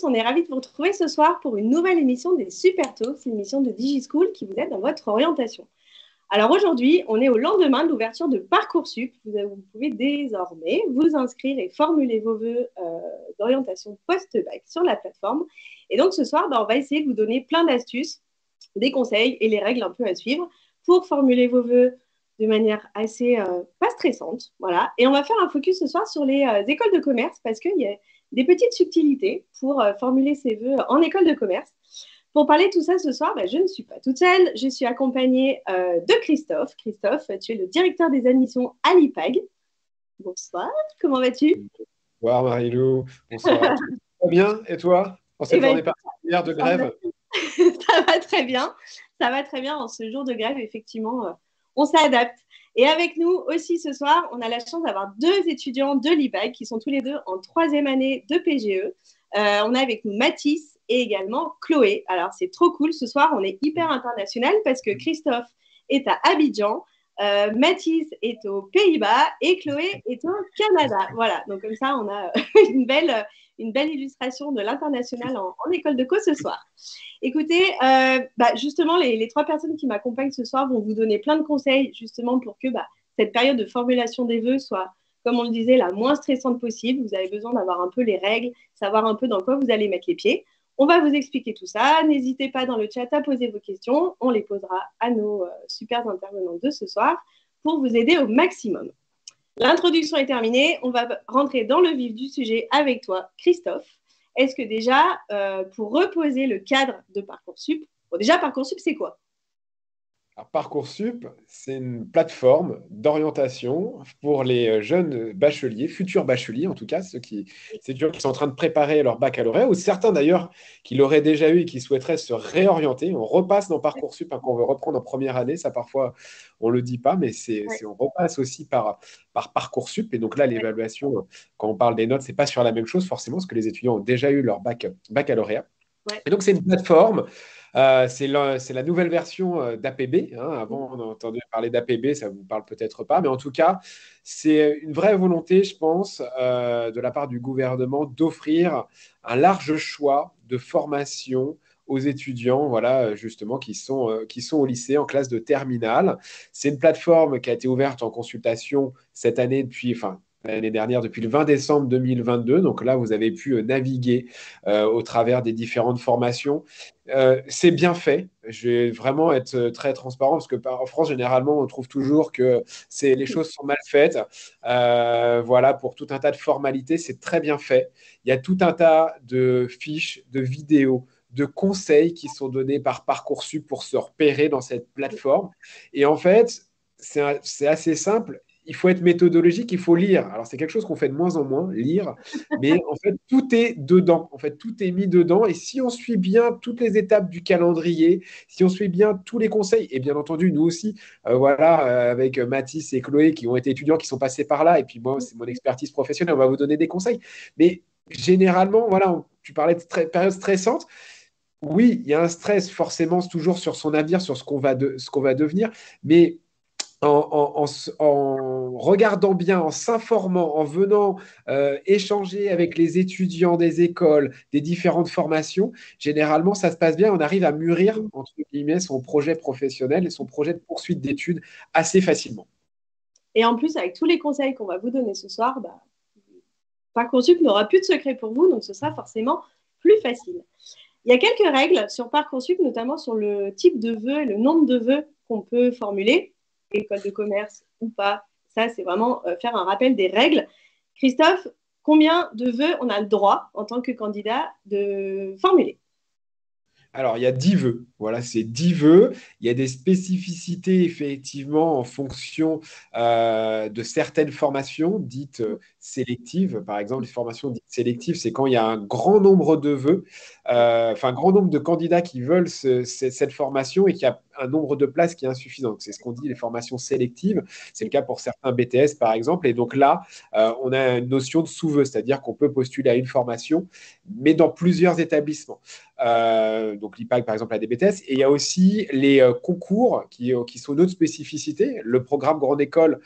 tous, on est ravis de vous retrouver ce soir pour une nouvelle émission des Super Talks, l'émission de DigiSchool qui vous aide dans votre orientation. Alors aujourd'hui, on est au lendemain de l'ouverture de Parcoursup. Vous pouvez désormais vous inscrire et formuler vos vœux d'orientation post-bac sur la plateforme. Et donc ce soir, on va essayer de vous donner plein d'astuces, des conseils et les règles un peu à suivre pour formuler vos vœux de manière assez pas stressante. Voilà. Et on va faire un focus ce soir sur les écoles de commerce parce qu'il y a des petites subtilités pour formuler ses vœux en école de commerce. Pour parler de tout ça ce soir, je ne suis pas toute seule. Je suis accompagnée de Christophe. Christophe, tu es le directeur des admissions à l'IPAG. Bonsoir, comment vas-tu? Bonsoir Marilou, bonsoir. Tout va bien, et toi? En cette journée particulière de grève? Ça va très bien. Ça va très bien en ce jour de grève, effectivement, on s'adapte. Et avec nous aussi ce soir, on a la chance d'avoir deux étudiants de l'IPAG qui sont tous les deux en troisième année de PGE. On a avec nous Mathis et également Chloé. Alors, c'est trop cool. Ce soir, on est hyper international parce que Christophe est à Abidjan, Mathis est aux Pays-Bas et Chloé est au Canada. Voilà, donc comme ça, on a une belle illustration de l'international en école de co ce soir. Écoutez, justement, les trois personnes qui m'accompagnent ce soir vont vous donner plein de conseils justement pour que cette période de formulation des vœux soit, comme on le disait, la moins stressante possible. Vous avez besoin d'avoir un peu les règles, savoir un peu dans quoi vous allez mettre les pieds. On va vous expliquer tout ça. N'hésitez pas dans le chat à poser vos questions. On les posera à nos super intervenants de ce soir pour vous aider au maximum. L'introduction est terminée. On va rentrer dans le vif du sujet avec toi, Christophe. Est-ce que déjà, pour reposer le cadre de Parcoursup, déjà, Parcoursup, c'est quoi? Alors, Parcoursup, c'est une plateforme d'orientation pour les jeunes bacheliers, futurs bacheliers en tout cas, ceux qui sont en train de préparer leur baccalauréat, ou certains d'ailleurs qui l'auraient déjà eu et qui souhaiteraient se réorienter. On repasse dans Parcoursup quand on veut reprendre en première année, ça parfois on ne le dit pas, mais on repasse aussi par Parcoursup. Et donc là, l'évaluation, quand on parle des notes, ce n'est pas sur la même chose forcément, parce que les étudiants ont déjà eu leur baccalauréat. Ouais. Et donc, c'est une plateforme. C'est la nouvelle version d'APB. Avant, on a entendu parler d'APB, ça ne vous parle peut-être pas. Mais en tout cas, c'est une vraie volonté, je pense, de la part du gouvernement d'offrir un large choix de formation aux étudiants, voilà, justement, qui sont au lycée en classe de terminale. C'est une plateforme qui a été ouverte en consultation cette année l'année dernière, depuis le 20 décembre 2022. Donc là, vous avez pu naviguer au travers des différentes formations. C'est bien fait. Je vais vraiment être très transparent parce que en France, généralement, on trouve toujours que les choses sont mal faites. Voilà, pour tout un tas de formalités, c'est très bien fait. Il y a tout un tas de fiches, de vidéos, de conseils qui sont donnés par Parcoursup pour se repérer dans cette plateforme. Et en fait, c'est assez simple. Il faut être méthodologique, il faut lire. Alors, c'est quelque chose qu'on fait de moins en moins, lire, mais en fait, tout est dedans. En fait, tout est mis dedans. Et si on suit bien toutes les étapes du calendrier, si on suit bien tous les conseils, et bien entendu, nous aussi, avec Mathis et Chloé qui ont été étudiants, qui sont passés par là, et puis moi, c'est mon expertise professionnelle, on va vous donner des conseils. Mais généralement, voilà, tu parlais de période stressante. Oui, il y a un stress forcément toujours sur son avenir, sur ce qu'on va devenir, mais en regardant bien, en s'informant, en venant échanger avec les étudiants des écoles, des différentes formations, généralement, ça se passe bien. On arrive à mûrir, entre guillemets, son projet professionnel et son projet de poursuite d'études assez facilement. Et en plus, avec tous les conseils qu'on va vous donner ce soir, Parcoursup n'aura plus de secret pour vous, donc ce sera forcément plus facile. Il y a quelques règles sur Parcoursup, notamment sur le type de vœux et le nombre de vœux qu'on peut formuler, école de commerce ou pas. Ça, c'est vraiment faire un rappel des règles. Christophe, combien de vœux on a le droit, en tant que candidat, de formuler? Alors, il y a 10 vœux. Voilà, c'est 10 vœux. Il y a des spécificités, effectivement, en fonction de certaines formations dites sélectives. Par exemple, les formations dites sélectives, c'est quand il y a un grand nombre de vœux, un grand nombre de candidats qui veulent cette formation et qu'il y a un nombre de places qui est insuffisant. C'est ce qu'on dit les formations sélectives. C'est le cas pour certains BTS, par exemple. Et donc là, on a une notion de sous-vœux, c'est-à-dire qu'on peut postuler à une formation, mais dans plusieurs établissements. donc l'IPAG par exemple à des BTS, et il y a aussi les concours qui sont d'autres spécificités. Le programme Grande École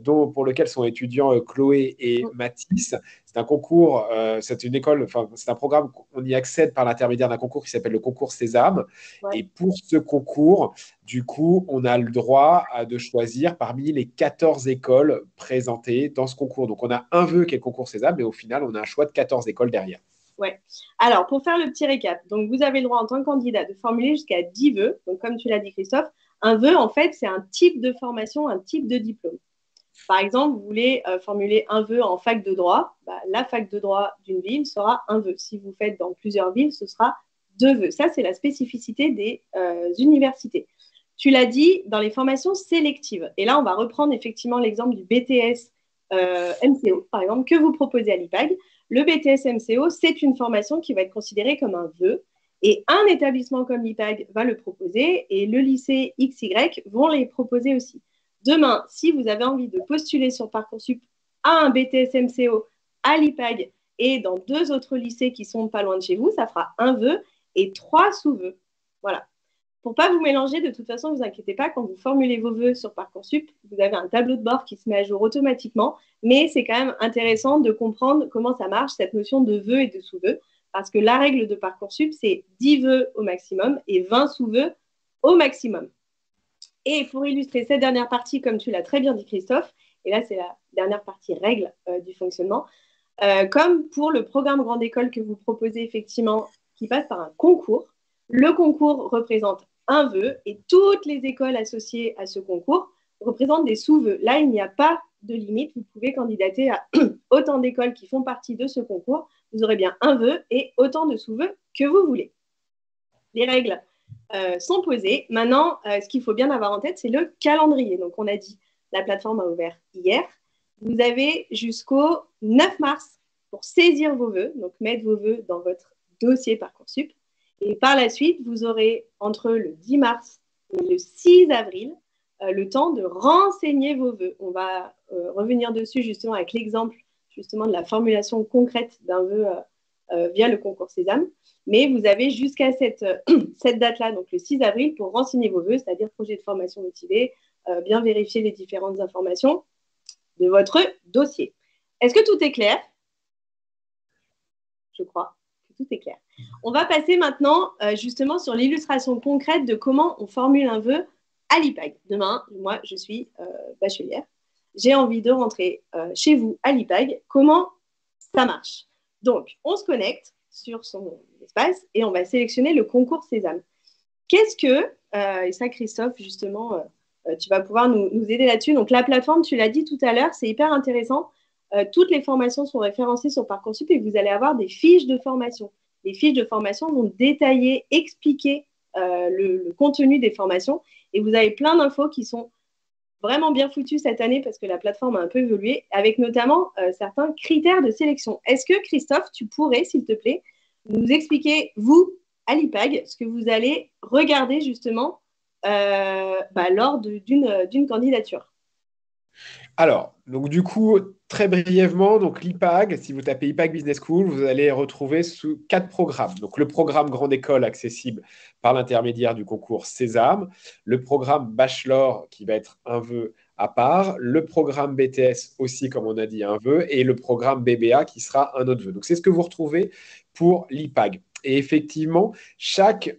pour lequel sont étudiants Chloé et Mathis, c'est un concours, c'est une école, enfin c'est un programme, on y accède par l'intermédiaire d'un concours qui s'appelle le concours Sésame. Ouais. Et pour ce concours, du coup, on a le droit de choisir parmi les 14 écoles présentées dans ce concours. Donc on a un vœu qui est le concours Sésame, mais au final, on a un choix de 14 écoles derrière. Ouais. Alors, pour faire le petit récap, donc vous avez le droit en tant que candidat de formuler jusqu'à 10 vœux. Donc, comme tu l'as dit, Christophe, un vœu, en fait, c'est un type de formation, un type de diplôme. Par exemple, vous voulez formuler un vœu en fac de droit, la fac de droit d'une ville sera un vœu. Si vous faites dans plusieurs villes, ce sera 2 vœux. Ça, c'est la spécificité des universités. Tu l'as dit, dans les formations sélectives. Et là, on va reprendre effectivement l'exemple du BTS MCO, par exemple, que vous proposez à l'IPAG. Le BTS MCO, c'est une formation qui va être considérée comme un vœu. Et un établissement comme l'IPAG va le proposer et le lycée XY vont les proposer aussi. Demain, si vous avez envie de postuler sur Parcoursup à un BTS MCO à l'IPAG et dans 2 autres lycées qui sont pas loin de chez vous, ça fera un vœu et 3 sous-vœux. Voilà. Pour ne pas vous mélanger, de toute façon, ne vous inquiétez pas, quand vous formulez vos vœux sur Parcoursup, vous avez un tableau de bord qui se met à jour automatiquement, mais c'est quand même intéressant de comprendre comment ça marche, cette notion de vœux et de sous-vœux, parce que la règle de Parcoursup, c'est 10 vœux au maximum et 20 sous-vœux au maximum. Et pour illustrer cette dernière partie, comme tu l'as très bien dit, Christophe, et là, c'est la dernière partie règle du fonctionnement, comme pour le programme Grande École que vous proposez effectivement, qui passe par un concours, le concours représente un vœu et toutes les écoles associées à ce concours représentent des sous-vœux. Là, il n'y a pas de limite. Vous pouvez candidater à autant d'écoles qui font partie de ce concours. Vous aurez bien un vœu et autant de sous-vœux que vous voulez. Les règles sont posées. Maintenant, ce qu'il faut bien avoir en tête, c'est le calendrier. Donc, on a dit, la plateforme a ouvert hier. Vous avez jusqu'au 9 mars pour saisir vos vœux, donc mettre vos vœux dans votre dossier Parcoursup. Et par la suite, vous aurez entre le 10 mars et le 6 avril le temps de renseigner vos vœux. On va revenir dessus justement avec l'exemple justement de la formulation concrète d'un vœu via le concours Sésame. Mais vous avez jusqu'à cette date-là, donc le 6 avril, pour renseigner vos vœux, c'est-à-dire projet de formation motivé, bien vérifier les différentes informations de votre dossier. Est-ce que tout est clair? Je crois que tout est clair. On va passer maintenant justement sur l'illustration concrète de comment on formule un vœu à l'IPAG. Demain, moi, je suis bachelière. J'ai envie de rentrer chez vous à l'IPAG. Comment ça marche? Donc, on se connecte sur son espace et on va sélectionner le concours Sésame. Qu'est-ce que, et ça, Christophe, justement, tu vas pouvoir nous aider là-dessus. Donc, la plateforme, tu l'as dit tout à l'heure, c'est hyper intéressant. Toutes les formations sont référencées sur Parcoursup et vous allez avoir des fiches de formation. Les fiches de formation vont détailler, expliquer le contenu des formations et vous avez plein d'infos qui sont vraiment bien foutues cette année parce que la plateforme a un peu évolué, avec notamment certains critères de sélection. Est-ce que, Christophe, tu pourrais, s'il te plaît, nous expliquer, vous, à l'IPAG, ce que vous allez regarder justement lors d'une candidature? Alors, donc du coup, très brièvement, donc l'IPAG, si vous tapez IPAG Business School, vous allez retrouver sous 4 programmes. Donc le programme Grande École accessible par l'intermédiaire du concours Sésame, le programme Bachelor qui va être un vœu à part, le programme BTS aussi, comme on a dit, un vœu, et le programme BBA qui sera un autre vœu. Donc c'est ce que vous retrouvez pour l'IPAG. Et effectivement, chaque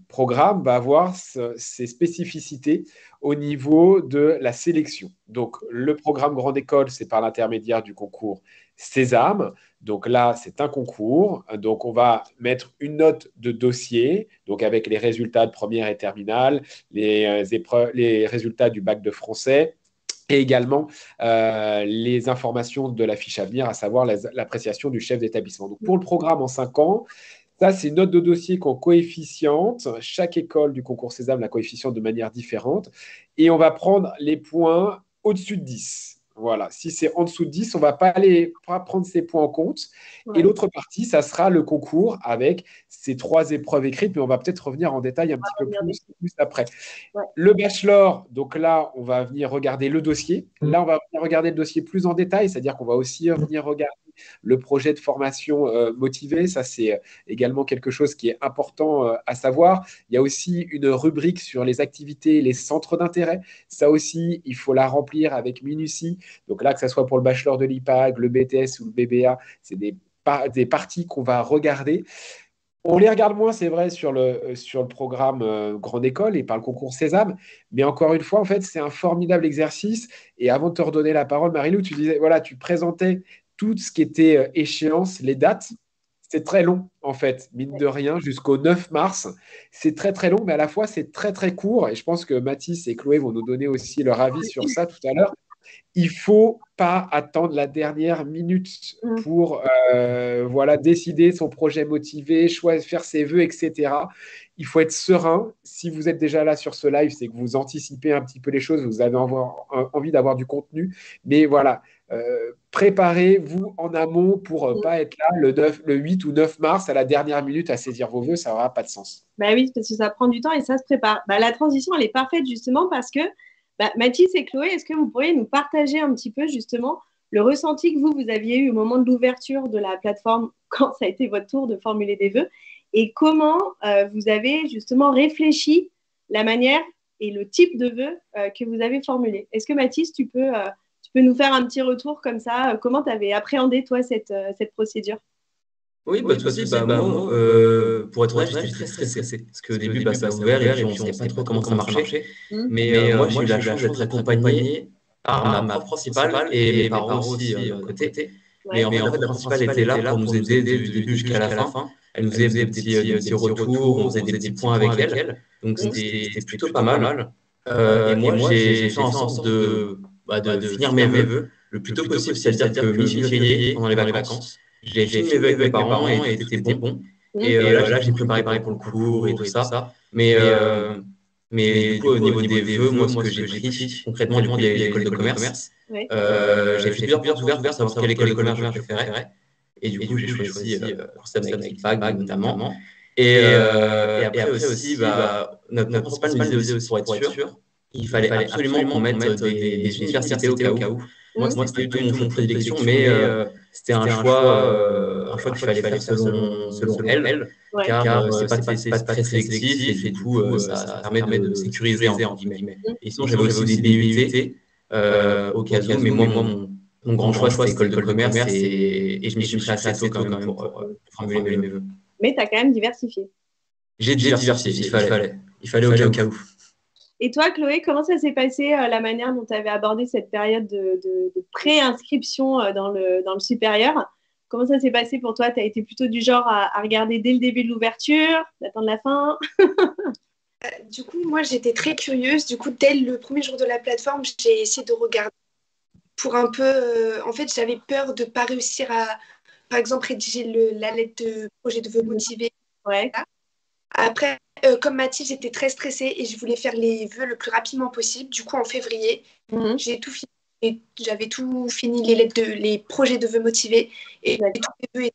programme va avoir ses spécificités au niveau de la sélection. Donc, le programme Grande École, c'est par l'intermédiaire du concours Sésame. Donc là, c'est un concours. Donc, on va mettre une note de dossier, donc avec les résultats de première et terminale, les résultats du bac de français, et également les informations de la fiche à venir, à savoir l'appréciation du chef d'établissement. Donc, pour le programme en 5 ans, ça, c'est une note de dossier qu'on coefficiente. Chaque école du concours Sésame la coefficiente de manière différente. Et on va prendre les points au-dessus de 10. Voilà. Si c'est en dessous de 10, on ne va pas prendre ces points en compte. Ouais. Et l'autre partie, ça sera le concours avec ces 3 épreuves écrites, mais on va peut-être revenir en détail un petit peu plus après. Ouais. Le bachelor, donc là, on va venir regarder le dossier. Là, on va venir regarder le dossier plus en détail, c'est-à-dire qu'on va aussi venir regarder le projet de formation motivé. Ça, c'est également quelque chose qui est important à savoir. Il y a aussi une rubrique sur les activités, les centres d'intérêt. Ça aussi, il faut la remplir avec minutie. Donc là, que ce soit pour le bachelor de l'IPAG, le BTS ou le BBA, c'est des parties qu'on va regarder. On les regarde moins, c'est vrai, sur le programme Grande École et par le concours Sésame. Mais encore une fois, en fait, c'est un formidable exercice. Et avant de te redonner la parole, Marilou, tu disais, voilà, tu présentais tout ce qui était échéance, les dates. C'est très long, en fait, mine de rien, jusqu'au 9 mars. C'est très, très long, mais à la fois, c'est très, très court. Et je pense que Mathis et Chloé vont nous donner aussi leur avis sur ça tout à l'heure. Il ne faut pas attendre la dernière minute pour voilà, décider son projet motivé, choisir, faire ses vœux, etc. Il faut être serein. Si vous êtes déjà là sur ce live, c'est que vous anticipez un petit peu les choses, vous avez envie d'avoir du contenu. Mais voilà, préparez-vous en amont pour ne pas être là le 8 ou 9 mars à la dernière minute à saisir vos vœux, ça n'aura pas de sens. Bah oui, parce que ça prend du temps et ça se prépare. Bah, la transition, elle est parfaite justement parce que Mathis et Chloé, est-ce que vous pourriez nous partager un petit peu justement le ressenti que vous aviez eu au moment de l'ouverture de la plateforme quand ça a été votre tour de formuler des vœux et comment vous avez justement réfléchi la manière et le type de vœux que vous avez formulé. Est-ce que Mathis, tu peux nous faire un petit retour comme ça comment tu avais appréhendé toi cette procédure? Oui, pas de souci. Moi, pour être honnête, j'étais très stressé. Parce qu'au début, ça a ouvert et puis on ne savait pas trop comment ça marchait. Mais moi, j'ai eu la chance d'être accompagné par ma prof principale et mes parents aussi de mon côté. Mais en fait, la principale était là pour nous aider du début jusqu'à la fin. Elle nous faisait des petits retours, on faisait des petits points avec elle. Donc, c'était plutôt pas mal. Et moi, j'ai fait en sorte de finir mes vœux le plus tôt possible, c'est-à-dire que mi-février, pendant les vacances, j'ai fini mes vœux avec mes parents et tout était bon. Et là, j'ai préparé pour le cours et tout ça. Mais du coup, au niveau des vœux, moi, ce que j'ai pris concrètement, du coup, il y a eu l'école de commerce. J'ai fait plusieurs portes ouvertes pour savoir quelle école de commerce je préférais. Et du coup, j'ai choisi Concept avec l'IPAG notamment. Et après aussi, notre principal nous disait aussi pour être sûr, il fallait absolument qu'on mette des universités au cas où. Moi, c'était plutôt mon fond de prédilection, mais c'était un choix qu'il fallait faire selon elle, car c'est pas très sélectif et du coup, ça permet de sécuriser, entre guillemets. Et sinon, j'avais aussi des BUT au cas où, mais moi, mon grand choix, c'était école de commerce et je m'y suis pris assez tôt quand même pour formuler mes vœux. Mais tu as quand même diversifié. J'ai diversifié, il fallait au cas où. Et toi, Chloé, comment ça s'est passé la manière dont tu avais abordé cette période de pré-inscription dans le supérieur? Comment ça s'est passé pour toi? Tu as été plutôt du genre à regarder dès le début de l'ouverture, d'attendre la fin? Du coup, moi, j'étais très curieuse. Du coup, dès le premier jour de la plateforme, j'ai essayé de regarder pour un peu... en fait, j'avais peur de ne pas réussir à, par exemple, rédiger la lettre de projet de vœux motivé. Ouais. Après, comme Mathilde, j'étais très stressée et je voulais faire les vœux le plus rapidement possible. Du coup, en février, j'ai tout fini. Et j'avais tout fini, les projets de vœux motivés et tous les vœux.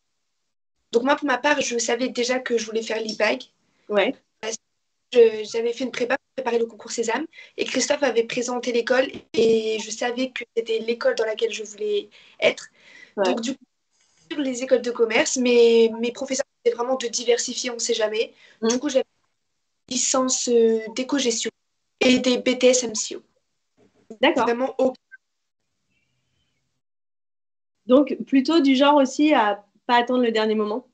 Donc moi, pour ma part, je savais déjà que je voulais faire l'IPAG. Ouais. J'avais fait une prépa pour préparer le concours Sésame et Christophe avait présenté l'école et je savais que c'était l'école dans laquelle je voulais être. Ouais. Donc du coup, sur les écoles de commerce, mes professeurs étaient vraiment de diversifier, on ne sait jamais. Du coup, j'avais une licence d'éco-gestion et des BTS MCO. D'accord. Vraiment Donc, plutôt du genre aussi à pas attendre le dernier moment?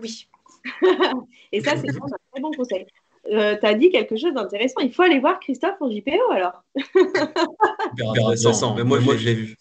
Oui. Et ça, c'est un très bon conseil. Tu as dit quelque chose d'intéressant. Il faut aller voir Christophe en JPO alors. Intéressant, mais moi, je l'ai vu.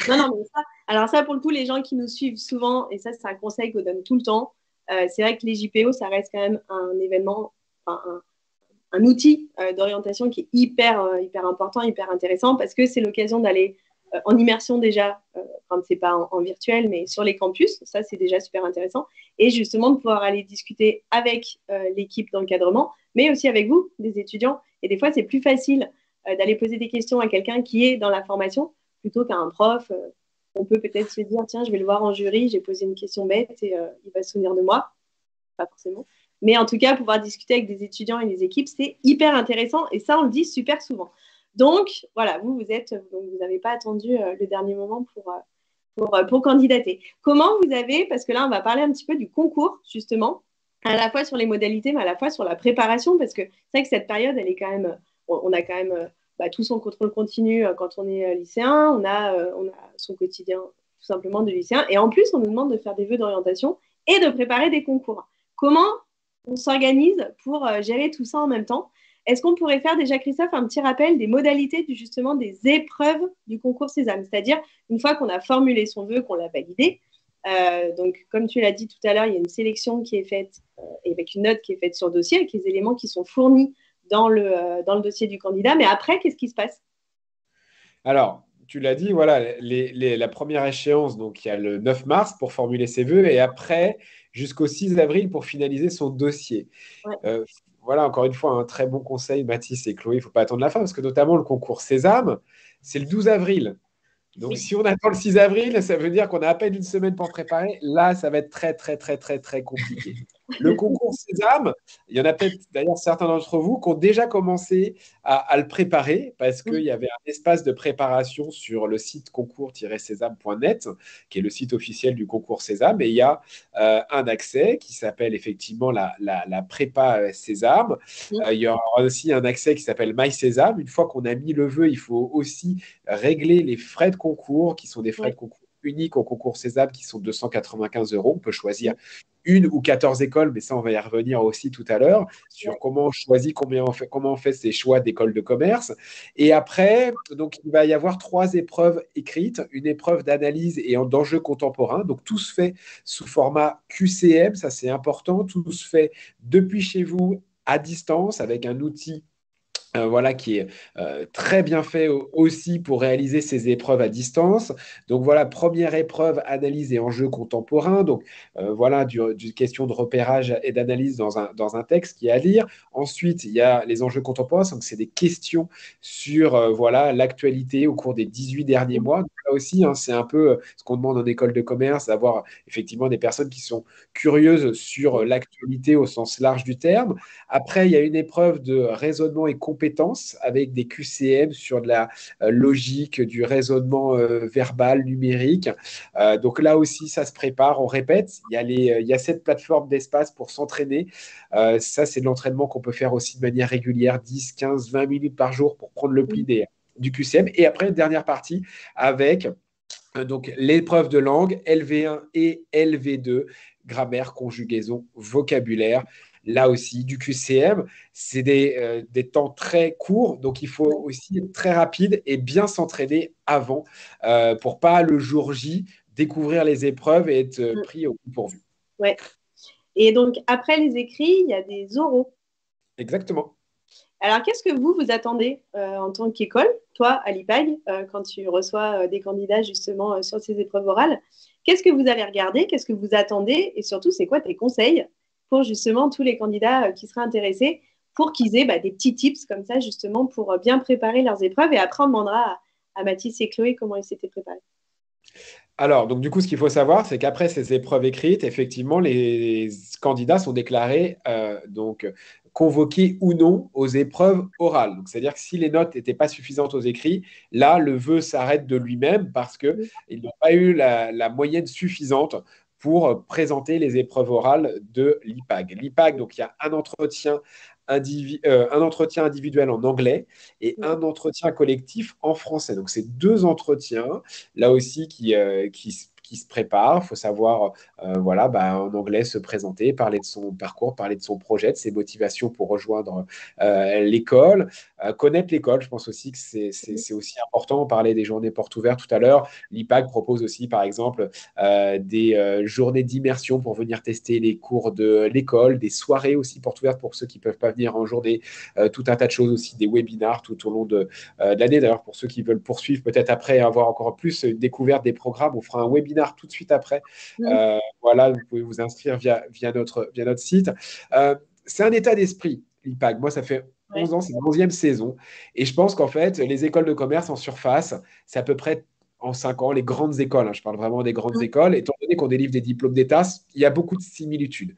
Non, mais ça, alors ça, pour le coup, les gens qui nous suivent souvent, et ça, c'est un conseil qu'on donne tout le temps, c'est vrai que les JPO, ça reste quand même un événement, un outil d'orientation qui est hyper important, hyper intéressant, parce que c'est l'occasion d'aller en immersion déjà, quand c'est pas en virtuel, mais sur les campus. Ça, c'est déjà super intéressant. Et justement, de pouvoir aller discuter avec l'équipe d'encadrement, mais aussi avec vous, les étudiants. Et des fois, c'est plus facile d'aller poser des questions à quelqu'un qui est dans la formation plutôt qu'à un prof. On peut peut-être se dire, tiens, je vais le voir en jury, j'ai posé une question bête et il va se souvenir de moi. Pas forcément. Mais en tout cas, pouvoir discuter avec des étudiants et des équipes, c'est hyper intéressant. Et ça, on le dit super souvent. Donc, voilà, vous n'avez pas attendu le dernier moment pour candidater. Comment vous avez, parce que là, on va parler un petit peu du concours, justement, à la fois sur les modalités, mais à la fois sur la préparation, parce que c'est vrai que cette période, elle est quand même, on a quand même tout son contrôle continu quand on est lycéen, on a son quotidien tout simplement de lycéen, et en plus, on nous demande de faire des vœux d'orientation et de préparer des concours. Comment on s'organise pour gérer tout ça en même temps? Est-ce qu'on pourrait faire déjà, Christophe, un petit rappel des modalités justement des épreuves du concours Sésame? C'est-à-dire, une fois qu'on a formulé son vœu, qu'on l'a validé, donc comme tu l'as dit tout à l'heure, il y a une sélection qui est faite et avec une note qui est faite sur le dossier, avec les éléments qui sont fournis dans le dossier du candidat. Mais après, qu'est-ce qui se passe? Alors, tu l'as dit, voilà, la première échéance, donc il y a le 9 mars pour formuler ses vœux et après, jusqu'au 6 avril pour finaliser son dossier. Ouais. Voilà, encore une fois, un très bon conseil, Mathis et Chloé, il ne faut pas attendre la fin, parce que notamment le concours Sésame, c'est le 12 avril. Donc, si on attend le 6 avril, ça veut dire qu'on a à peine une semaine pour préparer. Là, ça va être très, très, très, très, très compliqué. Le concours Sésame, il y en a peut-être d'ailleurs certains d'entre vous qui ont déjà commencé à le préparer parce qu'il y avait un espace de préparation sur le site concours-sésame.net, qui est le site officiel du concours Sésame. Et il y a un accès qui s'appelle effectivement la prépa Sésame. Il y aura aussi un accès qui s'appelle My Sésame. Une fois qu'on a mis le vœu, il faut aussi régler les frais de concours, qui sont des frais de concours uniques au concours Sésame, qui sont 295 €. On peut choisir une ou 14 écoles, mais ça, on va y revenir aussi tout à l'heure, sur comment on choisit, comment on fait ses choix d'école de commerce. Et après, donc, il va y avoir 3 épreuves écrites, une épreuve d'analyse et d'enjeux contemporains. Donc, tout se fait sous format QCM, ça c'est important. Tout se fait depuis chez vous, à distance, avec un outil voilà, qui est très bien fait aussi pour réaliser ces épreuves à distance. Donc voilà, première épreuve, analyse et enjeux contemporains. Donc voilà, du question de repérage et d'analyse dans un texte qui est à lire. Ensuite, il y a les enjeux contemporains, donc c'est des questions sur voilà, l'actualité au cours des 18 derniers mois. Donc là aussi, hein, c'est un peu ce qu'on demande en école de commerce, d'avoir effectivement des personnes qui sont curieuses sur l'actualité au sens large du terme. Après, il y a une épreuve de raisonnement et compétences avec des QCM sur de la logique, du raisonnement verbal, numérique. Donc là aussi, ça se prépare, on répète. Il y a cette plateforme d'espace pour s'entraîner. Ça, c'est de l'entraînement qu'on peut faire aussi de manière régulière, 10, 15, 20 minutes par jour pour prendre le pli du QCM. Et après, une dernière partie avec donc l'épreuve de langue, LV1 et LV2, grammaire, conjugaison, vocabulaire. Là aussi, du QCM, c'est des temps très courts, donc il faut aussi être très rapide et bien s'entraîner avant pour pas le jour J découvrir les épreuves et être pris au coup pourvu. Ouais. Et donc, après les écrits, il y a des oraux. Exactement. Alors, qu'est-ce que vous attendez en tant qu'école, toi, à l'IPAG, quand tu reçois des candidats justement sur ces épreuves orales? Qu'est-ce que vous allez regarder? Qu'est-ce que vous attendez? Et surtout, c'est quoi tes conseils pour justement tous les candidats qui seraient intéressés pour qu'ils aient des petits tips comme ça, justement, pour bien préparer leurs épreuves? Et après, on demandera à Mathis et Chloé comment ils s'étaient préparés. Alors, donc du coup, ce qu'il faut savoir, c'est qu'après ces épreuves écrites, effectivement, les candidats sont déclarés donc convoqués ou non aux épreuves orales. Donc, c'est-à-dire que si les notes n'étaient pas suffisantes aux écrits, là, le vœu s'arrête de lui-même parce qu'ils n'ont pas eu la moyenne suffisante pour présenter les épreuves orales de l'IPAG. L'IPAG, donc il y a un entretien individuel en anglais et un entretien collectif en français. Donc, c'est 2 entretiens, là aussi, qui se préparent. Il faut savoir, voilà, en anglais, se présenter, parler de son parcours, parler de son projet, de ses motivations pour rejoindre l'école, connaître l'école. Je pense aussi que c'est aussi important. On parlait des journées portes ouvertes tout à l'heure. L'IPAG propose aussi, par exemple, des journées d'immersion pour venir tester les cours de l'école, des soirées aussi portes ouvertes pour ceux qui ne peuvent pas venir en journée, tout un tas de choses aussi, des webinars tout au long de l'année. D'ailleurs, pour ceux qui veulent poursuivre, peut-être après avoir encore plus une découverte des programmes, on fera un webinar tout de suite après. Voilà, vous pouvez vous inscrire via notre site. C'est un état d'esprit, l'IPAG. Moi, ça fait 11 ans, c'est ma 11e saison. Et je pense qu'en fait, les écoles de commerce en surface, c'est à peu près en 5 ans, les grandes écoles, je parle vraiment des grandes écoles, étant donné qu'on délivre des diplômes d'État, il y a beaucoup de similitudes.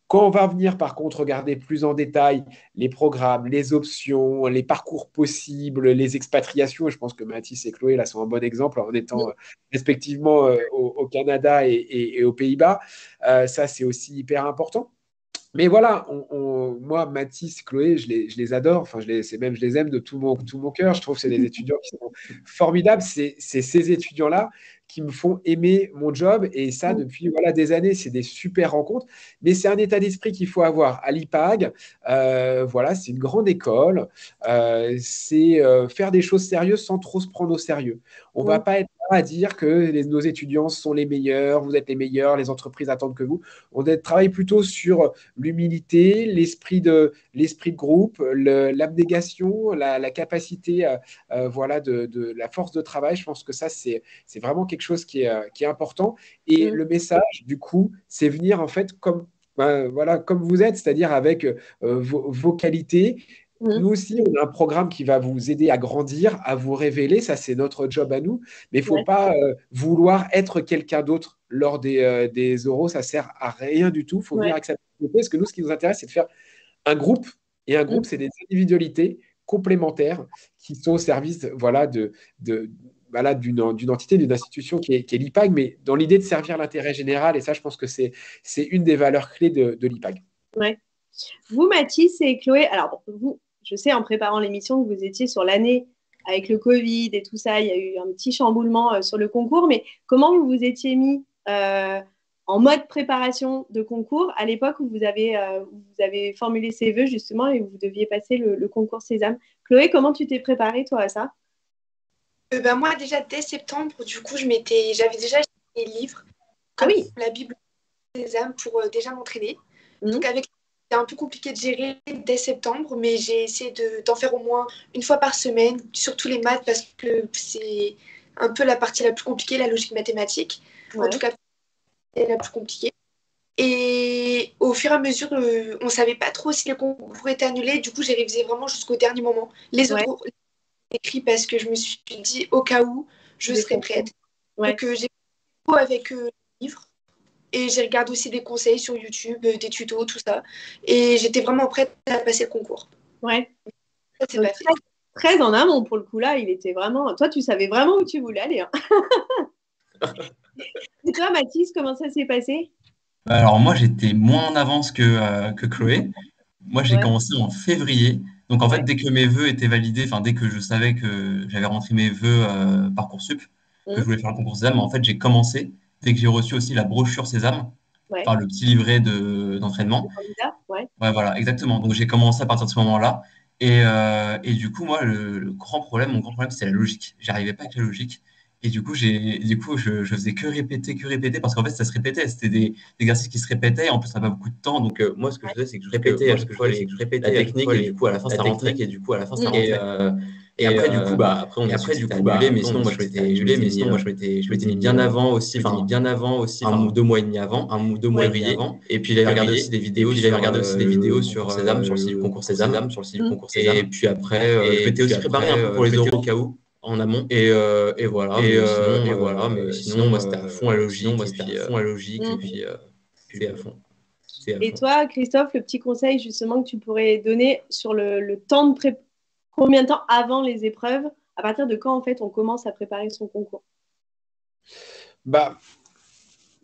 Quand on va venir, par contre, regarder plus en détail les programmes, les options, les parcours possibles, les expatriations, et je pense que Mathis et Chloé, là, sont un bon exemple en étant respectivement au Canada et aux Pays-Bas. Ça, c'est aussi hyper important. Mais voilà, moi, Mathis, Chloé, je les adore. Enfin, je les aime de tout mon cœur. Je trouve que c'est des étudiants qui sont formidables. C'est ces étudiants-là qui me font aimer mon job. Et ça, depuis voilà, des années, c'est des super rencontres. Mais c'est un état d'esprit qu'il faut avoir. À l'IPAG, voilà, c'est une grande école. C'est faire des choses sérieuses sans trop se prendre au sérieux. On ne va pas être là à dire que nos étudiants sont les meilleurs, vous êtes les meilleurs, les entreprises attendent que vous. On travaille plutôt sur l'humilité, l'esprit de groupe, l'abnégation, la capacité voilà, de la force de travail. Je pense que ça, c'est vraiment quelque chose qui est important. Et le message, du coup, c'est venir en fait voilà, comme vous êtes, c'est-à-dire avec vos qualités. Nous aussi, on a un programme qui va vous aider à grandir, à vous révéler. Ça, c'est notre job à nous. Mais il ne faut pas vouloir être quelqu'un d'autre lors des euros. Ça ne sert à rien du tout. Il faut venir avec sa personnalité. Parce que nous, ce qui nous intéresse, c'est de faire un groupe. Et un groupe, c'est des individualités complémentaires qui sont au service voilà, voilà, d'une entité, d'une institution qui est l'IPAG, mais dans l'idée de servir l'intérêt général. Et ça, je pense que c'est une des valeurs clés de l'IPAG. Ouais. Vous, Mathis et Chloé, alors vous, je sais en préparant l'émission que vous étiez sur l'année avec le Covid et tout ça, il y a eu un petit chamboulement sur le concours, mais comment vous vous étiez mis en mode préparation de concours à l'époque où vous avez formulé ces vœux justement et où vous deviez passer le concours Sésame? Chloé, comment tu t'es préparée toi à ça? Moi déjà dès septembre, du coup j'avais déjà acheté des livres comme la Bible Sésame pour déjà m'entraîner. Donc c'était un peu compliqué de gérer dès septembre, mais j'ai essayé d'en faire au moins une fois par semaine, surtout les maths, parce que c'est un peu la partie la plus compliquée, la logique mathématique. En tout cas, c'est la plus compliquée. Et au fur et à mesure, on ne savait pas trop si les concours étaient annulés. Du coup, j'ai révisé vraiment jusqu'au dernier moment. Les autres, j'ai écrit parce que je me suis dit, au cas où, je serais prête. Donc, j'ai fait avec le livre. Et j'ai regardé aussi des conseils sur YouTube, des tutos, tout ça. Et j'étais vraiment prête à passer le concours. Ouais. Ça, c'est pas fait. Très en amont pour le coup là, il était vraiment. Toi, tu savais vraiment où tu voulais aller. Hein. Et toi, Mathis, comment ça s'est passé? Alors moi, j'étais moins en avance que Chloé. Moi, j'ai commencé en février. Donc en fait, dès que mes vœux étaient validés, enfin dès que je savais que j'avais rentré mes vœux Parcoursup, que je voulais faire le concours Sésame, en fait, j'ai commencé dès que j'ai reçu aussi la brochure Sésame, enfin le petit livret d'entraînement. Ouais, voilà, exactement. Donc j'ai commencé à partir de ce moment-là. Et du coup, moi, mon grand problème, c'était la logique. J'arrivais pas avec la logique. Et du coup, je faisais que répéter, parce qu'en fait, ça se répétait. C'était des exercices qui se répétaient. En plus, ça n'a pas beaucoup de temps. Donc, moi, ce que je faisais, c'est que je répétais à chaque fois la technique. Et du coup, à la fin, ça rentrait. Et après, du coup, après, on a su que c'était annulé. Mais sinon, moi, je m'étais mis bien avant aussi. Un ou 2 mois et demi avant. Et puis, j'avais regardé aussi des vidéos sur Sésame, sur le site du concours Sésame. Et puis après, je m'étais aussi préparé un peu pour les euros au cas où, en amont. Et voilà. Mais sinon, moi, c'était à fond la logique. Et puis à fond. Et toi, Christophe, le petit conseil justement que tu pourrais donner sur le temps de préparation, combien de temps avant les épreuves, à partir de quand en fait on commence à préparer son concours?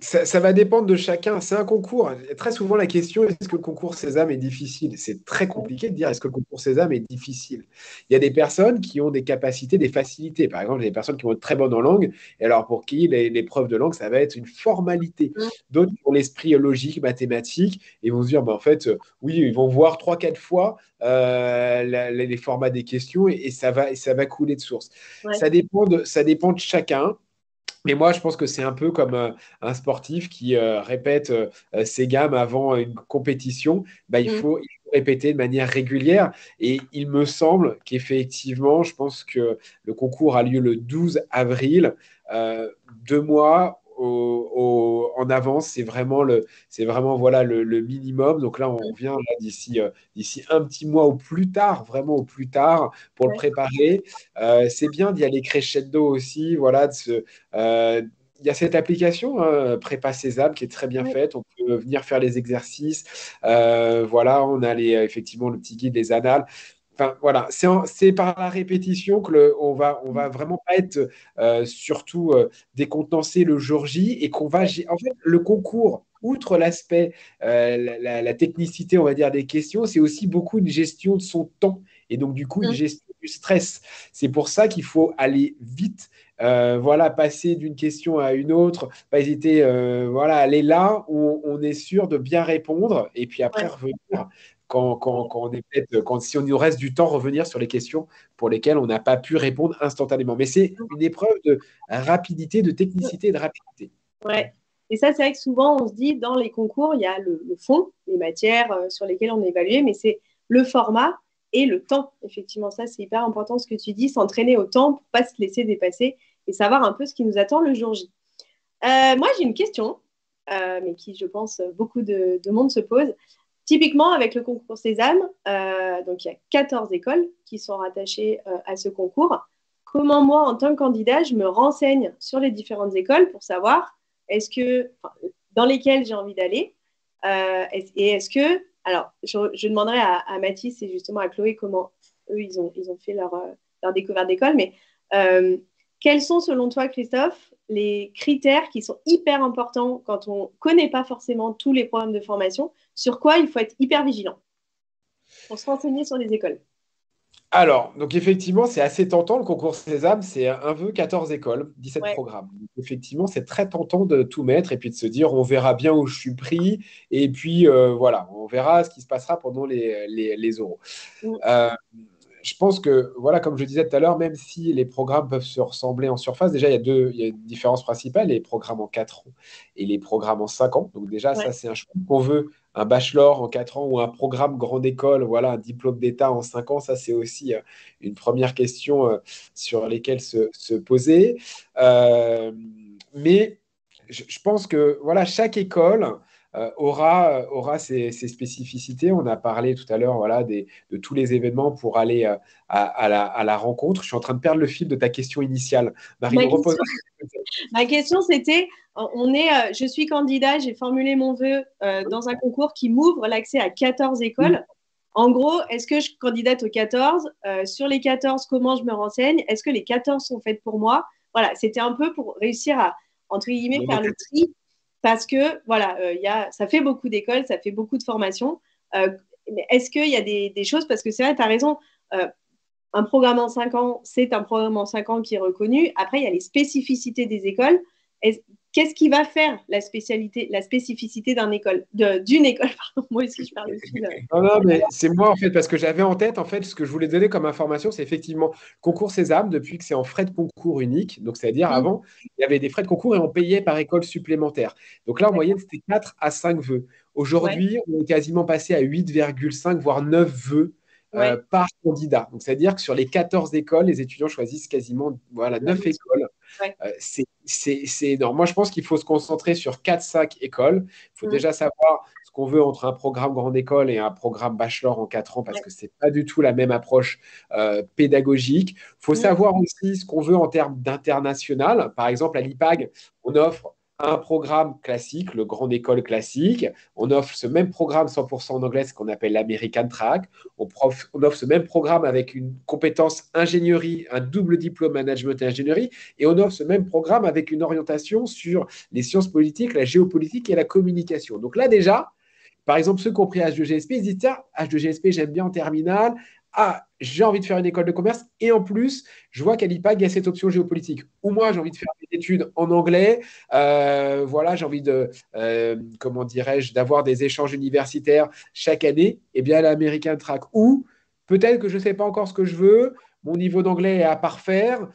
Ça va dépendre de chacun. C'est un concours. Très souvent, la question, est-ce que le concours Sésame est difficile? C'est très compliqué de dire, est-ce que le concours Sésame est difficile? Il y a des personnes qui ont des capacités, des facilités. Par exemple, il y a des personnes qui vont être très bonnes en langue, et alors pour qui l'épreuve de langue, ça va être une formalité. D'autres qui ont l'esprit logique, mathématique, et vont se dire, en fait, oui, ils vont voir 3-4 fois les formats des questions, et ça va couler de source. Ça dépend de chacun. Mais moi, je pense que c'est un peu comme un sportif qui répète ses gammes avant une compétition. Il faut répéter de manière régulière. Et il me semble qu'effectivement, je pense que le concours a lieu le 12 avril. 2 mois en avance, c'est vraiment voilà, le minimum. Donc là, on vient là, d'ici un petit mois au plus tard, vraiment au plus tard, pour le préparer. C'est bien d'y aller crescendo aussi, voilà, il y a cette application, Prépa Sésame, qui est très bien faite. On peut venir faire les exercices. Voilà, on a effectivement le petit guide, les annales. Enfin, voilà, c'est par la répétition que on va vraiment pas être surtout décontenancé le jour J et qu'on va. En fait, le concours, outre l'aspect, la technicité, on va dire, des questions, c'est aussi beaucoup une gestion de son temps et donc, du coup, une gestion du stress. C'est pour ça qu'il faut aller vite, voilà, passer d'une question à une autre, pas hésiter, voilà, aller là où on est sûr de bien répondre et puis après revenir quand on est si on nous reste du temps, revenir sur les questions pour lesquelles on n'a pas pu répondre instantanément. Mais c'est une épreuve de rapidité, de technicité et de rapidité. Ouais. Et ça, c'est vrai que souvent, on se dit, dans les concours, il y a le fond, les matières sur lesquelles on est évalué, mais c'est le format et le temps. Effectivement, ça, c'est hyper important ce que tu dis, s'entraîner au temps pour ne pas se laisser dépasser et savoir un peu ce qui nous attend le jour J. Moi, j'ai une question, mais qui, je pense, beaucoup de monde se pose. Typiquement, avec le concours Sésame, donc il y a 14 écoles qui sont rattachées à ce concours. Comment moi, en tant que candidat, je me renseigne sur les différentes écoles pour savoir dans lesquelles j'ai envie d'aller et est-ce que... Alors, je demanderai à Mathis et justement à Chloé comment eux, ils ont fait leur découverte d'école, mais quels sont, selon toi, Christophe, les critères qui sont hyper importants quand on ne connaît pas forcément tous les programmes de formation, sur quoi il faut être hyper vigilant pour se renseigner sur les écoles? Alors, donc effectivement, c'est assez tentant le concours Sésame, c'est un vœu, 14 écoles, 17 programmes. Donc, effectivement, c'est très tentant de tout mettre et puis de se dire on verra bien où je suis pris et puis voilà, on verra ce qui se passera pendant les oraux. Je pense que, voilà, comme je disais tout à l'heure, même si les programmes peuvent se ressembler en surface, déjà, il y a une différence principale, les programmes en 4 ans et les programmes en 5 ans. Donc déjà, ça, c'est un choix. Qu'on veut un bachelor en 4 ans ou un programme grande école, voilà, un diplôme d'État en 5 ans, ça, c'est aussi une première question sur lesquelles se poser. Mais je pense que, voilà, chaque école aura ses spécificités. On a parlé tout à l'heure, voilà, de tous les événements pour aller à la rencontre. Je suis en train de perdre le fil de ta question initiale. Marie, repose. Ma question, c'était, je suis candidat, j'ai formulé mon vœu dans un concours qui m'ouvre l'accès à 14 écoles. En gros, est-ce que je candidate aux 14 sur les 14, comment je me renseigne? Est-ce que les 14 sont faites pour moi? Voilà, c'était un peu pour réussir à, entre guillemets, faire le tri. Parce que, voilà, ça fait beaucoup d'écoles, ça fait beaucoup de formations. Est-ce qu'il y a des choses, parce que c'est vrai, tu as raison, un programme en 5 ans, c'est un programme en 5 ans qui est reconnu. Après, il y a les spécificités des écoles. Qu'est-ce qui va faire la spécificité d'une école? Pardon, moi aussi, je parle aussi. Non, mais c'est moi, en fait, parce que j'avais en tête, en fait, ce que je voulais donner comme information, c'est effectivement concours Sésame, depuis que c'est en frais de concours unique. Donc, c'est-à-dire, avant, il y avait des frais de concours et on payait par école supplémentaire. Donc là, en moyenne, c'était 4 à 5 vœux. Aujourd'hui, on est quasiment passé à 8,5, voire 9 vœux par candidat. Donc, c'est-à-dire que sur les 14 écoles, les étudiants choisissent quasiment 9 écoles. C'est énorme. Moi, je pense qu'il faut se concentrer sur 4-5 écoles. Il faut déjà savoir ce qu'on veut entre un programme grande école et un programme bachelor en 4 ans parce que ce n'est pas du tout la même approche pédagogique. Il faut savoir aussi ce qu'on veut en termes d'international. Par exemple, à l'IPAG, on offre un programme classique, le grande école classique. On offre ce même programme 100% en anglais, ce qu'on appelle l'American Track. On offre ce même programme avec une compétence ingénierie, un double diplôme management et ingénierie. Et on offre ce même programme avec une orientation sur les sciences politiques, la géopolitique et la communication. Donc là, déjà, par exemple, ceux qui ont pris H2GSP, ils se disent, tiens, H2GSP, j'aime bien en terminale. Ah, j'ai envie de faire une école de commerce. Et en plus, je vois qu'à l'IPAG, il y a cette option géopolitique. Ou moi, j'ai envie de faire des études en anglais. Voilà, j'ai envie de, comment dirais-je, d'avoir des échanges universitaires chaque année. Eh bien, l'American Track. Ou peut-être que je ne sais pas encore ce que je veux. Mon niveau d'anglais est à parfaire.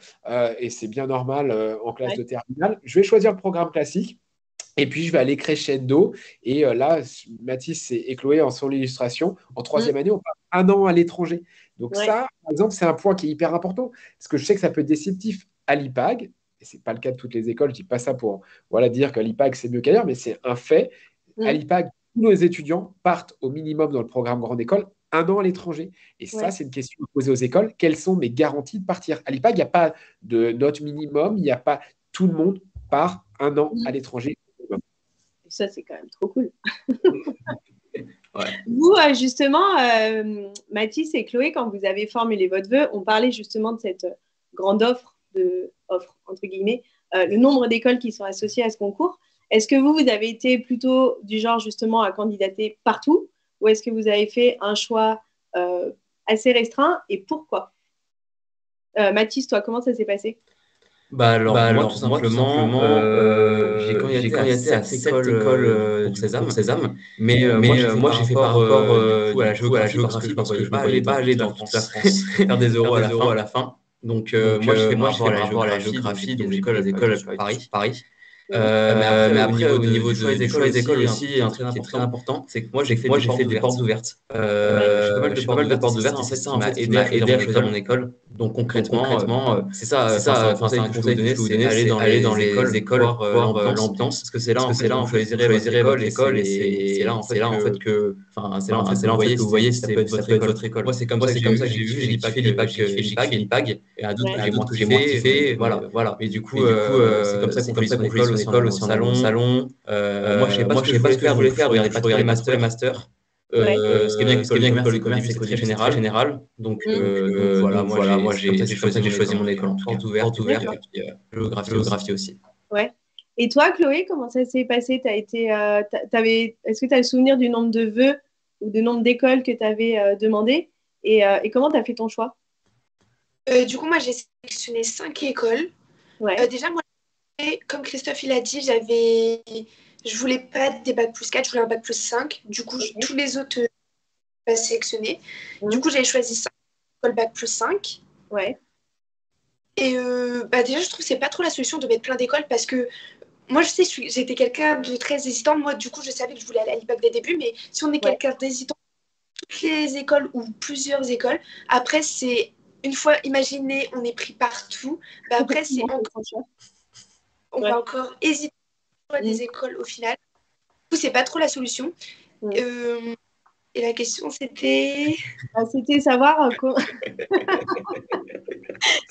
Et c'est bien normal en classe de terminale. Je vais choisir le programme classique. Et puis, je vais aller crescendo. Et là, Mathis et Chloé en sont l'illustration. En troisième année, on part 1 an à l'étranger. Donc ça, par exemple, c'est un point qui est hyper important. Parce que je sais que ça peut être déceptif à l'IPAG. Et ce n'est pas le cas de toutes les écoles. Je ne dis pas ça pour dire que l'IPAG, c'est mieux qu'ailleurs, mais c'est un fait. À l'IPAG, tous nos étudiants partent au minimum dans le programme grande école 1 an à l'étranger. Et ça, c'est une question posée aux écoles. Quelles sont mes garanties de partir? À l'IPAG, il n'y a pas de note minimum. Il n'y a pas... Tout le monde part un an à l'étranger. Ça, c'est quand même trop cool. Ouais. Vous, justement, Mathis et Chloé, quand vous avez formulé votre vœu, on parlait justement de cette grande offre entre guillemets, le nombre d'écoles qui sont associées à ce concours. Est-ce que vous avez été plutôt du genre justement à candidater partout ou est-ce que vous avez fait un choix assez restreint et pourquoi? Mathis, toi, comment ça s'est passé? Moi, tout simplement, j'ai candidaté à 7 écoles pour Sésame, mais moi, j'ai fait par rapport du coup, à la géographie parce que je ne me voyais pas aller dans toute la France faire des euros à la fin. Donc, moi, j'ai fait par rapport à la géographie, donc j'ai pris des écoles sur Paris. Mais après, au niveau du choix des écoles aussi, un truc qui est très important, c'est que moi, j'ai fait des portes ouvertes. J'ai fait pas mal de portes ouvertes, et c'est ça, en fait, qui m'a aidé à choisir mon école. Donc, concrètement, c'est ça, c'est un conseil que je peux vous donner, c'est aller dans les écoles, voir l'ambiance, parce que c'est là, en fait, vous choisirez votre école, et c'est là, en fait, que vous voyez si ça peut être votre école. Moi, c'est comme ça que j'ai vu, j'ai kiffé l'IPAG, et à d'autres que j'ai moins kiffé, voilà. Et du coup, c'est comme ça qu'on choisit son école aussi en allant au salon. Moi, je savais pas ce que je voulais faire, donc je regardais pas trop les masters. Ce qui est bien avec l'école de commerce, c'est qu'au début, c'est très général. Donc, voilà, moi, c'est comme ça que j'ai choisi mon école, en tout cas. Porte ouverte, et puis géographie aussi. Ouais. Et toi, Chloé, comment ça s'est passé? Est-ce que tu as le souvenir du nombre de vœux ou du nombre d'écoles que tu avais demandé et comment tu as fait ton choix? Du coup, moi, j'ai sélectionné 5 écoles. Ouais. Déjà, moi, comme Christophe il a dit, je voulais pas des bac plus 4, je voulais un bac plus 5. Du coup, tous les autres pas sélectionnés. Du coup, j'ai choisi 5 écoles bac plus 5. Ouais. Et déjà, je trouve que c'est pas trop la solution de mettre plein d'écoles parce que moi, je sais, j'étais quelqu'un de très hésitant. Moi, du coup, je savais que je voulais aller à l'IPAC dès le début, mais si on est quelqu'un d'hésitant, toutes les écoles ou plusieurs écoles, après, c'est une fois imaginé, on est pris partout. Bah, après, c'est on va encore hésiter à des écoles au final. Du coup, c'est pas trop la solution. Et la question, c'était. C'était savoir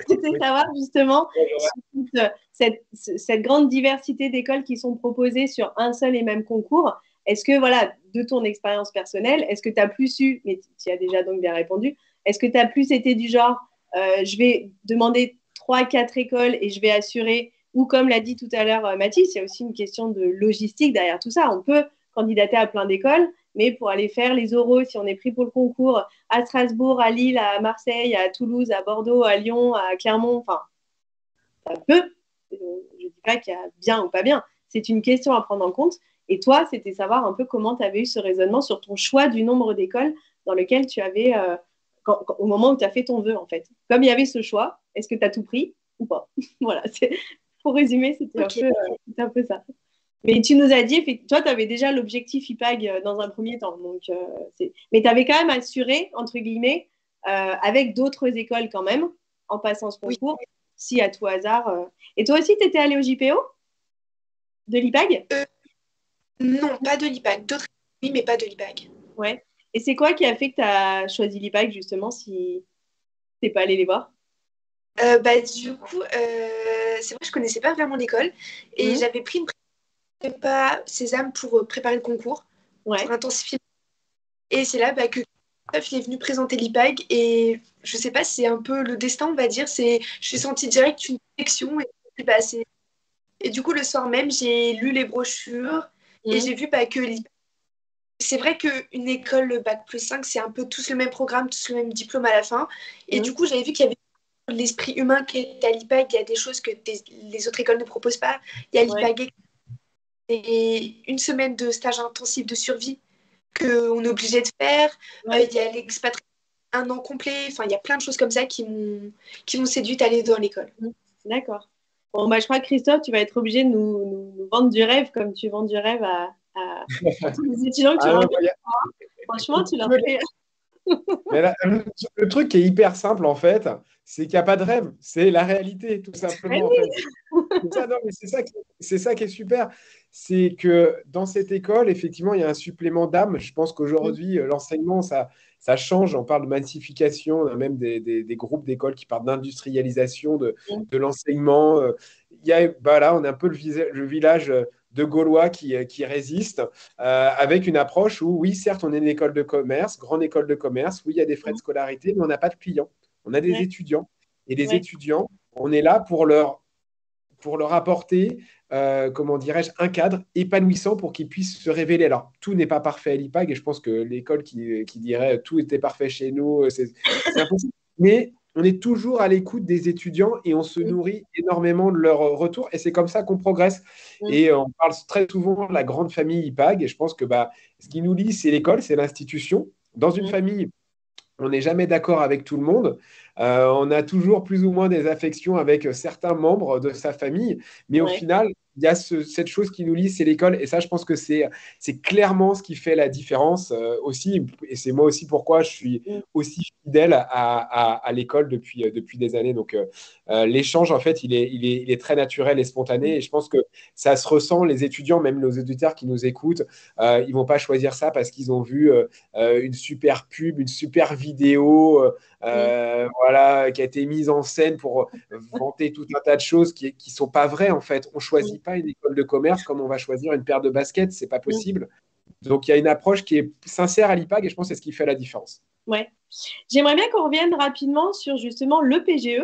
C'était savoir justement cette grande diversité d'écoles qui sont proposées sur un seul et même concours. Est-ce que, voilà, de ton expérience personnelle, est-ce que tu as plus eu, mais tu as déjà donc bien répondu, est-ce que tu as plus été du genre, je vais demander 3-4 écoles et je vais assurer, ou comme l'a dit tout à l'heure Mathis, il y a aussi une question de logistique derrière tout ça. On peut candidater à plein d'écoles, mais pour aller faire les oraux, si on est pris pour le concours à Strasbourg, à Lille, à Marseille, à Toulouse, à Bordeaux, à Lyon, à Clermont, enfin, ça peut. Je ne dis pas qu'il y a bien ou pas bien. C'est une question à prendre en compte. Et toi, c'était savoir un peu comment tu avais eu ce raisonnement sur ton choix du nombre d'écoles dans lequel tu avais, au moment où tu as fait ton vœu, en fait. Comme il y avait ce choix, est-ce que tu as tout pris ou pas? Voilà, pour résumer, c'était un peu ça. Mais tu nous as dit, toi, tu avais déjà l'objectif IPAG dans un premier temps. Donc, mais tu avais quand même assuré, entre guillemets, avec d'autres écoles quand même, en passant ce concours, si à tout hasard. Et toi aussi, tu étais allé au JPO de l'IPAG? Non, pas de l'IPAG. D'autres, oui, mais pas de l'IPAG. Ouais. Et c'est quoi qui a fait que tu as choisi l'IPAG, justement, si tu n'es pas allé les voir? Du coup, c'est vrai que je connaissais pas vraiment l'école et j'avais pris une prépa Sésame pour préparer le concours, pour intensifier. Et c'est là que Christophe est venu présenter l'IPAG et je sais pas, c'est un peu le destin, on va dire. Je suis sentie direct une connexion et du coup, le soir même, j'ai lu les brochures et j'ai vu que l'IPAG. C'est vrai qu'une école bac plus 5, c'est un peu tous le même programme, tous le même diplôme à la fin. Et du coup, j'avais vu qu'il y avait l'esprit humain qui est à l'IPAG, il y a des choses que les autres écoles ne proposent pas. Il y a l'IPAG et une semaine de stage intensif de survie qu'on est obligé de faire. Il y a l'expatriation, un an complet. Enfin, il y a plein de choses comme ça qui m'ont séduite à aller dans l'école. D'accord. Bon, je crois que Christophe, tu vas être obligé de nous vendre du rêve comme tu vends du rêve à tous les étudiants que tu rencontres. Franchement, tu leur fais. Mais le truc qui est hyper simple, en fait, c'est qu'il n'y a pas de rêve. C'est la réalité, tout simplement. En fait. C'est ça qui est super. C'est que dans cette école, effectivement, il y a un supplément d'âme. Je pense qu'aujourd'hui, l'enseignement, ça change. On parle de massification. On a même des groupes d'écoles qui parlent d'industrialisation de l'enseignement. là, on est un peu le village de Gaulois qui résiste, avec une approche où, oui, certes, on est une école de commerce, grande école de commerce, oui, il y a des frais de scolarité, mais on n'a pas de clients. On a des étudiants. Et les étudiants, on est là pour leur apporter, comment dirais-je, un cadre épanouissant pour qu'ils puissent se révéler. Alors, tout n'est pas parfait à l'IPAG, et je pense que l'école qui dirait tout était parfait chez nous, c'est impossible. Mais on est toujours à l'écoute des étudiants et on se nourrit énormément de leur retour, et c'est comme ça qu'on progresse. Et on parle très souvent de la grande famille IPAG, et je pense que ce qui nous lie, c'est l'école, c'est l'institution. Dans une famille, on n'est jamais d'accord avec tout le monde. On a toujours plus ou moins des affections avec certains membres de sa famille, mais au final, il y a cette chose qui nous lie, c'est l'école. Et ça, je pense que c'est clairement ce qui fait la différence aussi. Et c'est moi aussi pourquoi je suis aussi fidèle à l'école depuis des années. Donc, l'échange, en fait, il est très naturel et spontané. Et je pense que ça se ressent. Les étudiants, même nos auditeurs qui nous écoutent, ils ne vont pas choisir ça parce qu'ils ont vu une super pub, une super vidéo, voilà, qui a été mise en scène pour vanter tout un tas de choses qui ne sont pas vraies, en fait. On ne choisit pas une école de commerce comme on va choisir une paire de baskets, ce n'est pas possible. Donc, il y a une approche qui est sincère à l'IPAG et je pense que c'est ce qui fait la différence. Ouais. J'aimerais bien qu'on revienne rapidement sur justement le PGE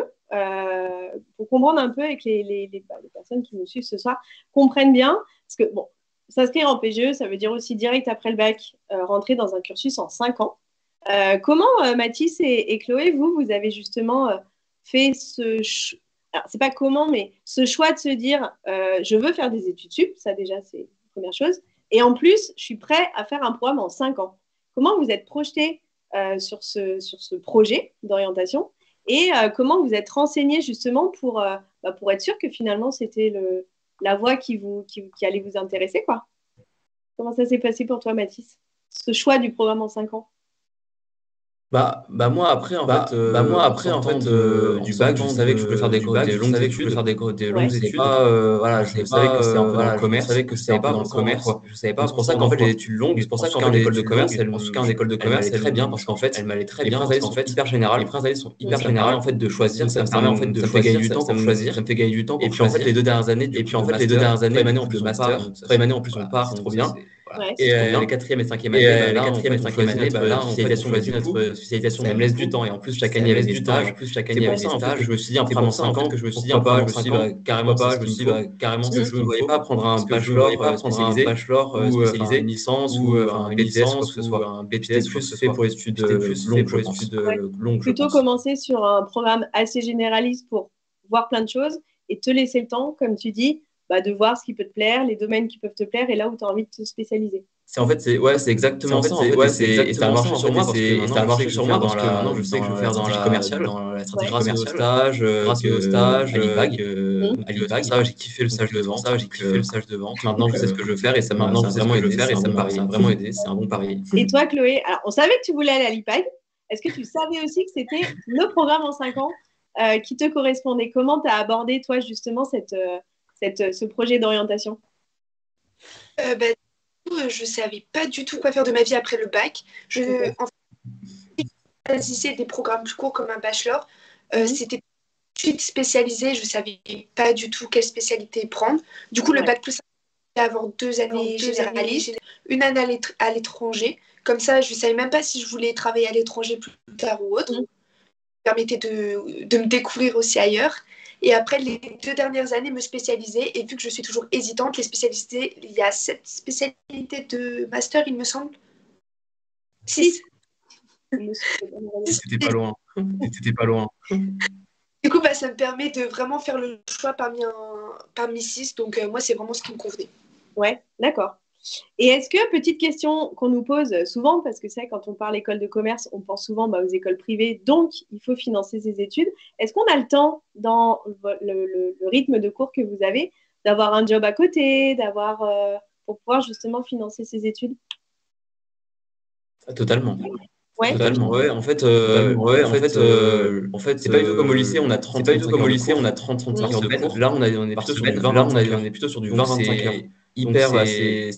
pour comprendre un peu et que les personnes qui nous suivent ce soir comprennent bien. Parce que, bon, s'inscrire en PGE, ça veut dire aussi direct après le bac, rentrer dans un cursus en 5 ans. Comment, Mathis et Chloé, vous avez justement fait alors, c'est pas comment, mais ce choix de se dire je veux faire des études sup, ça déjà, c'est la première chose. Et en plus, je suis prêt à faire un programme en 5 ans. Comment vous êtes projeté sur ce projet d'orientation et comment vous êtes renseigné justement pour être sûr que finalement, c'était la voie qui allait vous intéresser, quoi. Comment ça s'est passé pour toi, Mathis, ce choix du programme en 5 ans? Moi après en fait du bac, je savais que je voulais faire des longues études, voilà, je savais que c'était un peu dans le commerce, je savais que c'était pas dans le commerce, je savais pas. C'est pour ça qu'en fait les études longues, c'est pour ça qu'en école de commerce, elle m'allait très bien parce qu'en fait, les principes sont hyper générales, en fait de choisir, ça me permet en fait de gagner du temps pour choisir, ça me fait gagner du temps. Et puis en fait les 2 dernières années, troisième année en plus on part, c'est trop bien. Et les 4e et 5e années, là, on choisit notre spécialisation, ça me laisse du temps. Et en plus, chaque année, il y avait des stages. C'est pour ça, en fait, que je me suis dit, un programme en 5 ans, que je me suis dit, carrément, je ne voyais pas prendre un bachelor spécialisé, une licence ou un BTS, quoi que ce soit. Un BTS plus fait pour les études longues. Plutôt commencer sur un programme assez généraliste pour voir plein de choses et te laisser le temps, comme tu dis, de voir ce qui peut te plaire, les domaines qui peuvent te plaire et là où tu as envie de te spécialiser. C'est exactement ça. Ça a marché sur moi parce que maintenant je sais que je veux faire dans la stratégie commerciale, grâce au stage, à l'IPAG. Ça, j'ai kiffé le stage de vente. Maintenant, je sais ce que je veux faire et ça m'a vraiment aidé. C'est un bon pari. Et toi, Chloé, alors, on savait que tu voulais aller à l'IPAG. Est-ce que tu savais aussi que c'était le programme en 5 ans qui te correspondait? Comment tu as abordé, toi, justement, ce projet d'orientation? Je savais pas du tout quoi faire de ma vie après le bac. En fait, choisissais des programmes plus courts comme un bachelor. C'était études spécialisées. Je savais pas du tout quelle spécialité prendre. Du coup, le bac plus avoir 2 années généralistes, une année à l'étranger. Comme ça, je savais même pas si je voulais travailler à l'étranger plus tard ou autre. Ça me permettait de me découvrir aussi ailleurs. Et après, les 2 dernières années, me spécialiser. Et vu que je suis toujours hésitante, les spécialités, il y a 7 spécialités de master, il me semble. 6. C'était pas loin. Du coup, ça me permet de vraiment faire le choix parmi 6. Donc, moi, c'est vraiment ce qui me convenait. Ouais, d'accord. Et est-ce que, petite question qu'on nous pose souvent, parce que c'est quand on parle école de commerce, on pense souvent aux écoles privées, donc il faut financer ses études. Est-ce qu'on a le temps, dans le rythme de cours que vous avez, d'avoir un job à côté, pour pouvoir justement financer ses études? Totalement. Ouais. Totalement. Ouais, en fait, c'est pas du tout comme au lycée, on a 30 35 heures de cours. Là, on est plutôt sur du 20-25 heures. c'est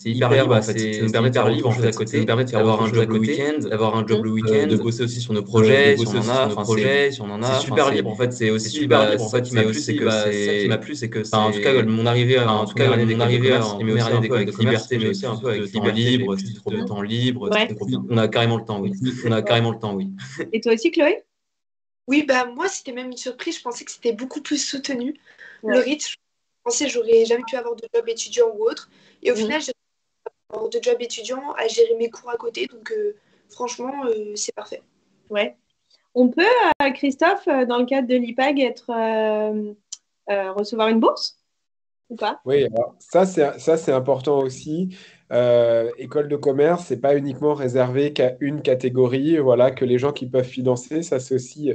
hyper libre en fait. Ça nous permet de faire autre chose à côté, ça nous permet de faire d'avoir un job le week-end, de bosser aussi sur nos projets, si on en a, c'est super libre en fait. C'est aussi super libre en fait. Ce qui m'a plu, c'est que en tout cas mon arrivée en première année d'école de commerce, j'ai aussi un peu avec temps libre, de temps libre. On a carrément le temps, oui. On a carrément le temps, oui. Et toi aussi, Chloé? Oui, bah moi c'était même une surprise. Je pensais que c'était beaucoup plus soutenu. Le rythme, je pensais que j'aurais jamais pu avoir de job étudiant ou autre. Et au final, j'ai avoir de job étudiant à gérer mes cours à côté. Donc franchement, c'est parfait. Ouais. On peut, Christophe, dans le cadre de l'IPAG, recevoir une bourse ou pas? Oui, alors ça c'est important aussi. École de commerce, c'est pas uniquement réservé qu'à une catégorie, voilà, que les gens qui peuvent financer, ça c'est aussi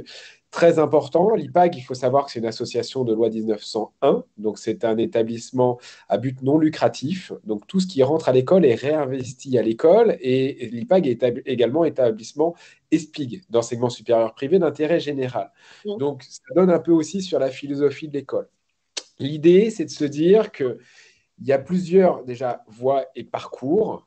très important. L'IPAG, il faut savoir que c'est une association de loi 1901, donc c'est un établissement à but non lucratif. Donc tout ce qui rentre à l'école est réinvesti à l'école et l'IPAG est également établissement ESPIG, d'enseignement supérieur privé d'intérêt général. Donc ça donne un peu aussi sur la philosophie de l'école. L'idée, c'est de se dire qu'il y a plusieurs déjà voies et parcours.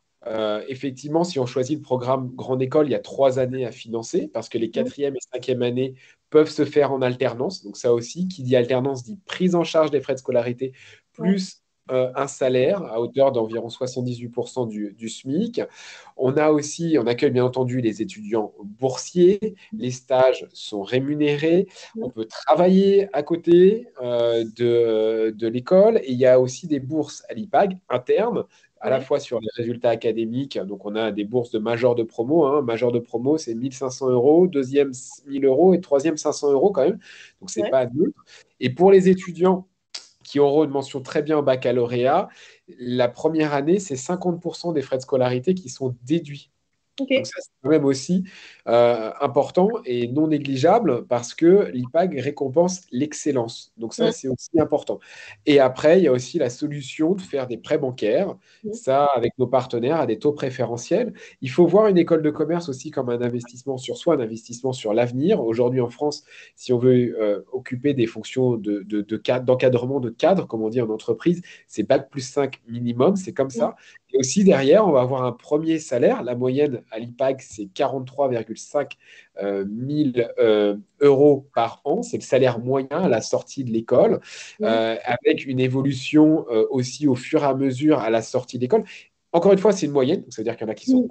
Effectivement, si on choisit le programme Grande École, il y a 3 années à financer parce que les 4e et 5e années peuvent se faire en alternance. Donc ça aussi, qui dit alternance dit prise en charge des frais de scolarité plus un salaire à hauteur d'environ 78% du SMIC. On accueille bien entendu les étudiants boursiers, les stages sont rémunérés, on peut travailler à côté de l'école et il y a aussi des bourses à l'IPAG internes, à la fois sur les résultats académiques. Donc, on a des bourses de major de promo. Major de promo, c'est 1 500 euros, deuxième 1 000 euros et troisième 500 euros quand même. Donc, ce n'est pas neutre. Et pour les étudiants qui auront une mention très bien au baccalauréat, la première année, c'est 50% des frais de scolarité qui sont déduits. Donc ça, c'est quand même aussi important et non négligeable parce que l'IPAG récompense l'excellence. Donc ça, c'est aussi important. Et après, il y a aussi la solution de faire des prêts bancaires, ça avec nos partenaires à des taux préférentiels. Il faut voir une école de commerce aussi comme un investissement sur soi, un investissement sur l'avenir. Aujourd'hui en France, si on veut occuper des fonctions d'encadrement de cadre, comme on dit en entreprise, c'est Bac+5 minimum, c'est comme ça. Et aussi derrière, on va avoir un premier salaire. La moyenne à l'IPAG, c'est 43,5 000 euros par an. C'est le salaire moyen à la sortie de l'école, avec une évolution aussi au fur et à mesure à la sortie de l'école. Encore une fois, c'est une moyenne, donc ça veut dire qu'il y en a qui sont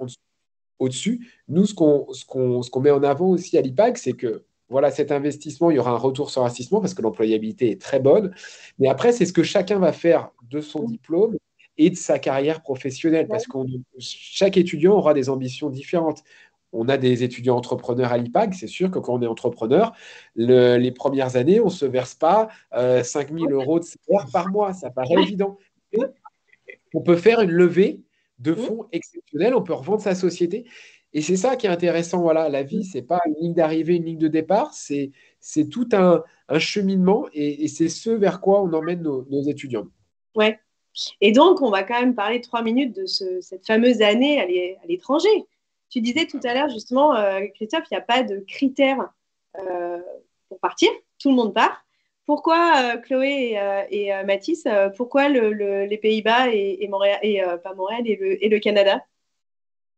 au-dessus. Nous, ce qu'on met en avant aussi à l'IPAG, c'est que voilà, cet investissement, il y aura un retour sur investissement parce que l'employabilité est très bonne. Mais après, c'est ce que chacun va faire de son diplôme et de sa carrière professionnelle parce que chaque étudiant aura des ambitions différentes. On a des étudiants entrepreneurs à l'IPAG. C'est sûr que quand on est entrepreneur, les premières années, on ne se verse pas 5 000 euros de salaire par mois. Ça paraît évident. Et on peut faire une levée de fonds exceptionnelle. On peut revendre sa société. Et c'est ça qui est intéressant. Voilà, la vie, ce n'est pas une ligne d'arrivée, une ligne de départ. C'est tout un cheminement et c'est ce vers quoi on emmène nos étudiants. Ouais. Et donc, on va quand même parler 3 minutes de cette fameuse année à l'étranger. Tu disais tout à l'heure, justement, Christophe, il n'y a pas de critères pour partir. Tout le monde part. Pourquoi, Chloé et Mathis, pourquoi les Pays-Bas et Montréal, pas Montréal, et le Canada?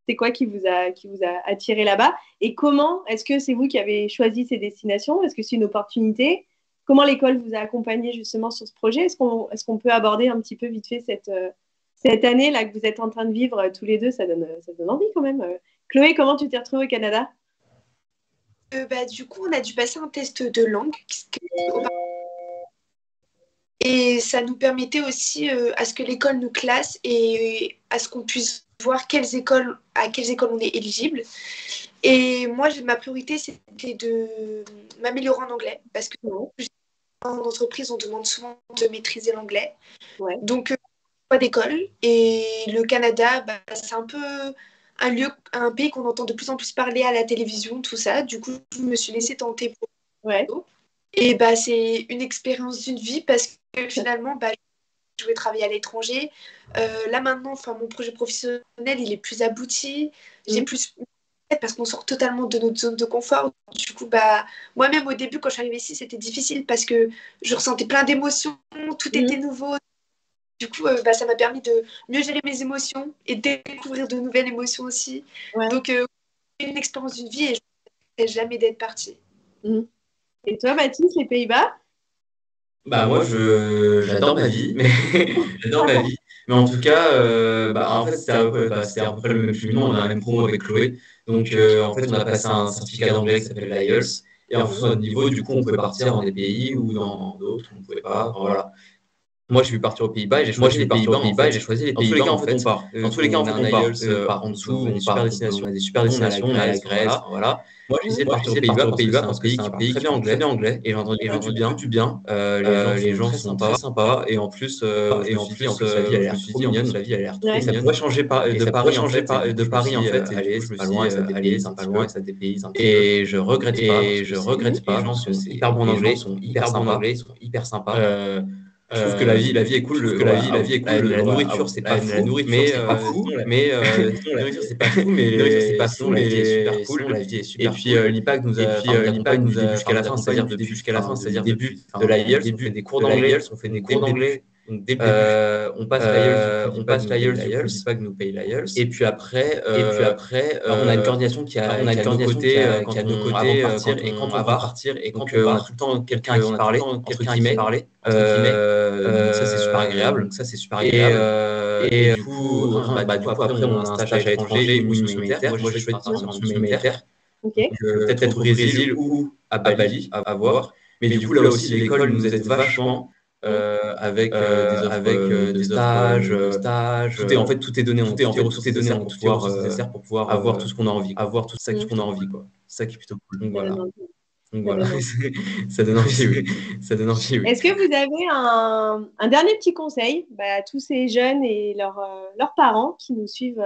C'est quoi qui vous a attiré là-bas? Et comment, est-ce que c'est vous qui avez choisi ces destinations? Est-ce que c'est une opportunité? Comment l'école vous a accompagné justement sur ce projet? Est-ce qu'on peut aborder un petit peu vite fait cette année-là que vous êtes en train de vivre tous les deux? Ça donne envie quand même. Chloé, comment tu t'es retrouvée au Canada? Du coup, on a dû passer un test de langue. Et ça nous permettait aussi à ce que l'école nous classe et à ce qu'on puisse voir à quelles écoles on est éligible. Et moi, ma priorité, c'était de m'améliorer en anglais parce que en entreprise, on demande souvent de maîtriser l'anglais. Donc, pas d'école. Et le Canada, c'est un peu un pays qu'on entend de plus en plus parler à la télévision, tout ça. Du coup, je me suis laissée tenter pour et c'est une expérience d'une vie parce que finalement, je vais travailler à l'étranger. Là maintenant, mon projet professionnel, il est plus abouti. J'ai plus parce qu'on sort totalement de notre zone de confort. Du coup, moi-même au début, quand je suis arrivée ici, c'était difficile parce que je ressentais plein d'émotions, tout était nouveau. Du coup, ça m'a permis de mieux gérer mes émotions et découvrir de nouvelles émotions aussi. Ouais. Donc, une expérience d'une vie et je ne regrette jamais d'être partie. Et toi, Mathis, les Pays-Bas? Moi, j'adore ma vie, mais j'adore ma vie. Mais en tout cas, en fait, c'était à peu près le même cheminement. On a la même promo avec Chloé. Donc, en fait, on a passé un certificat d'anglais qui s'appelle l'IELTS. Et en fonction de notre niveau, du coup, on pouvait partir dans des pays ou dans d'autres, on ne pouvait pas. Enfin, voilà. Moi, je suis parti aux Pays-Bas et j'ai choisi les Pays-Bas. Dans tous les cas, en fait, on part. Dans tous les cas, en fait, on part. En dessous, on part. On a des super destinations. On a la Grèce. Voilà. Moi, j'ai essayé de partir aux Pays-Bas parce que c'est un pays qui parle très bien anglais. Et j'entends du bien. Les gens sont très sympas. Et en plus, la vie a l'air trop mignonne. La vie a l'air trop mignonne. Ça pourrait changer de Paris, en fait. Allez, c'est pas loin, ça dépayse un petit peu. Et je regrette pas. Les gens sont hyper bons en anglais. Ils sont hyper sympas. Je trouve que la vie est cool. La nourriture, c'est pas fou, mais la nourriture, c'est pas fou, mais la vie est super cool. Et puis l'IPAC nous accompagne du début jusqu'à la fin, c'est-à-dire depuis le début de l'IELTS, on fait des cours d'anglais. Donc, dès le début, on passe l'IELTS, l'IPAC nous paye l'IELTS. Et puis après, on a une coordination qui a nos côtés avant de partir et quand on va partir. Et quand on a tout le temps quelqu'un qui parlait, entre guillemets. Donc ça, c'est super agréable. Et du coup, après, on a un stage à l'étranger ou une mission militaire. Moi, j'ai choisi de partir en mission militaire. Peut-être au Brésil ou à Bali, à voir. Mais du coup, là aussi, l'école nous aide vachement. Avec des stages. Tout est donné en nécessaire pour pouvoir avoir tout ce qu'on a envie. Avoir tout ça qu'on a envie, quoi. C'est ça qui est plutôt cool. Donc voilà. Ça donne envie, oui. Est-ce que vous avez un dernier petit conseil à tous ces jeunes et leurs parents qui nous suivent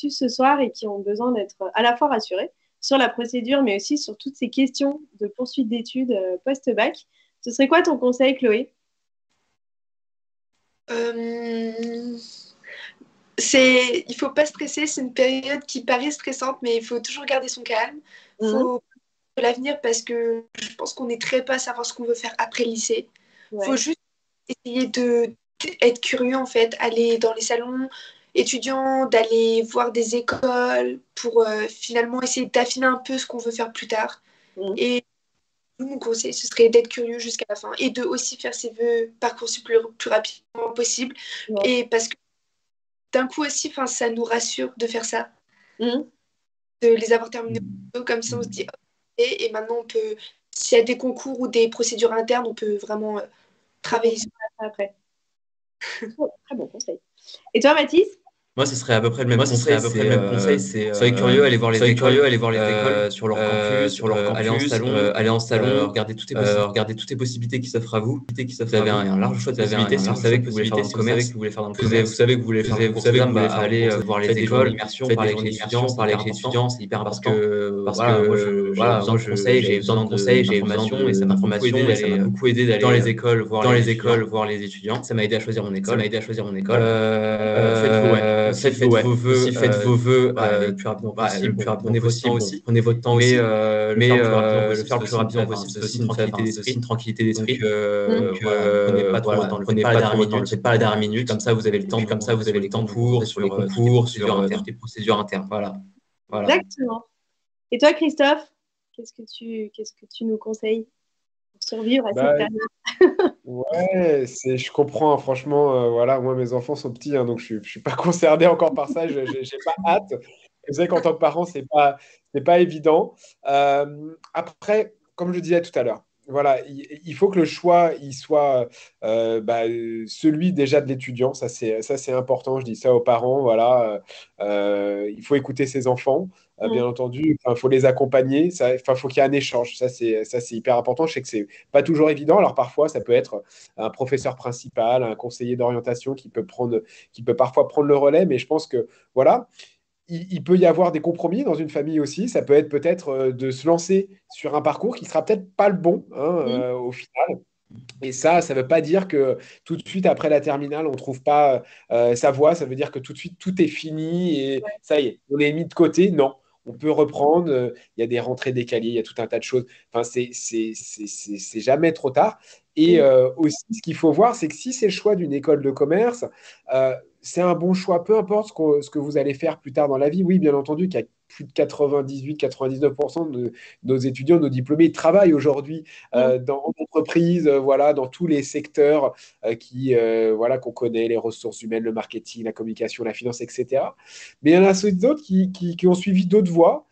ce soir et qui ont besoin d'être à la fois rassurés sur la procédure, mais aussi sur toutes ces questions de poursuite d'études post-bac? Ce serait quoi ton conseil, Chloé? Il faut pas stresser, c'est une période qui paraît stressante, mais il faut toujours garder son calme. Il faut l'avenir parce que je pense qu'on est très pas à savoir ce qu'on veut faire après le lycée. Il faut juste essayer d'être curieux, en fait, aller dans les salons étudiants, d'aller voir des écoles pour finalement essayer d'affiner un peu ce qu'on veut faire plus tard. Et mon conseil, ce serait d'être curieux jusqu'à la fin et de aussi faire ses vœux Parcoursup plus rapidement possible. Et parce que d'un coup aussi, ça nous rassure de faire ça, de les avoir terminés comme ça, on se dit et maintenant on peut, s'il y a des concours ou des procédures internes, on peut vraiment travailler sur ça après. Très bon conseil. Et toi, Mathis? Moi, ce serait à peu près le même conseil. Soyez curieux, allez voir les écoles sur leur campus, aller en salon, regarder toutes les possibilités qui s'offrent à vous. Vous avez un large choix de possibilités. Si vous savez que vous voulez faire dans le commerce, vous savez que vous voulez faire aller voir les écoles, parler avec les étudiants, c'est hyper important. Parce que j'ai besoin de conseils, j'ai besoin d'informations et ça m'a beaucoup aidé d'aller dans les écoles, voir les étudiants. Ça m'a aidé à choisir mon école. Faites vos vœux le plus rapidement possible. Prenez votre temps aussi. Mais le faire le plus rapidement possible, c'est aussi une tranquillité d'esprit. Prenez pas trop la dernière minute. Comme ça, vous avez le temps pour sur les concours, sur les procédures internes. Voilà. Exactement. Et toi, Christophe, qu'est-ce que tu nous conseilles pour survivre à cette période? Ouais, je comprends, franchement, voilà, moi mes enfants sont petits, donc je suis pas concerné encore par ça, j'ai pas hâte. Vous savez qu'en tant que parent, c'est pas évident. Après, comme je disais tout à l'heure, voilà, il faut que le choix il soit celui déjà de l'étudiant, ça c'est important, je dis ça aux parents, voilà, il faut écouter ses enfants. Bien entendu, il faut les accompagner, il faut qu'il y ait un échange, ça c'est hyper important. Je sais que c'est pas toujours évident, alors parfois ça peut être un professeur principal, un conseiller d'orientation qui peut parfois prendre le relais, mais je pense que voilà, il peut y avoir des compromis dans une famille aussi. Ça peut être peut-être de se lancer sur un parcours qui sera peut-être pas le bon au final. Et ça ne veut pas dire que tout de suite après la terminale, on ne trouve pas sa voie. Ça veut dire que tout de suite, tout est fini et ça y est, on est mis de côté. Non, on peut reprendre. Il y a des rentrées décalées, il y a tout un tas de choses. Enfin, c'est jamais trop tard. Et aussi, ce qu'il faut voir, c'est que si c'est le choix d'une école de commerce, c'est un bon choix, peu importe ce que vous allez faire plus tard dans la vie. Oui, bien entendu, qu'il y a plus de 98-99% de nos étudiants, nos diplômés travaillent aujourd'hui dans l'entreprise, voilà, dans tous les secteurs voilà, qu'on connaît, les ressources humaines, le marketing, la communication, la finance, etc. Mais il y en a d'autres qui ont suivi d'autres voies.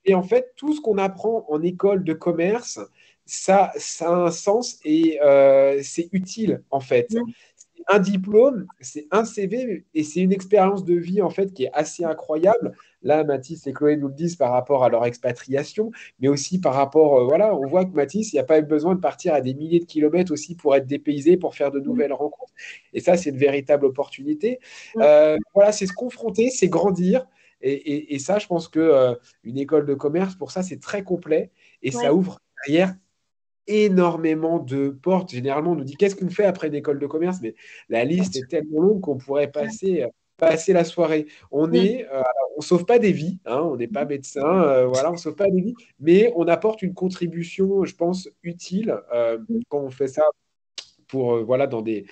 Et en fait, tout ce qu'on apprend en école de commerce, ça a un sens et c'est utile, en fait. Un diplôme, c'est un CV et c'est une expérience de vie en fait qui est assez incroyable. Là, Mathis et Chloé nous le disent par rapport à leur expatriation, mais aussi par rapport, voilà, on voit que Mathis, il n'y a pas eu besoin de partir à des milliers de kilomètres aussi pour être dépaysé, pour faire de nouvelles rencontres. Et ça, c'est une véritable opportunité. Voilà, c'est se confronter, c'est grandir. Et ça, je pense que une école de commerce, pour ça, c'est très complet et ça ouvre derrière énormément de portes. Généralement, on nous dit qu'est-ce qu'on fait après une école de commerce, mais la liste est tellement longue qu'on pourrait passer la soirée. On sauve pas des vies, hein, on n'est pas médecin, voilà, on sauve pas des vies, mais on apporte une contribution, je pense, utile quand on fait ça. Pour, voilà, dans des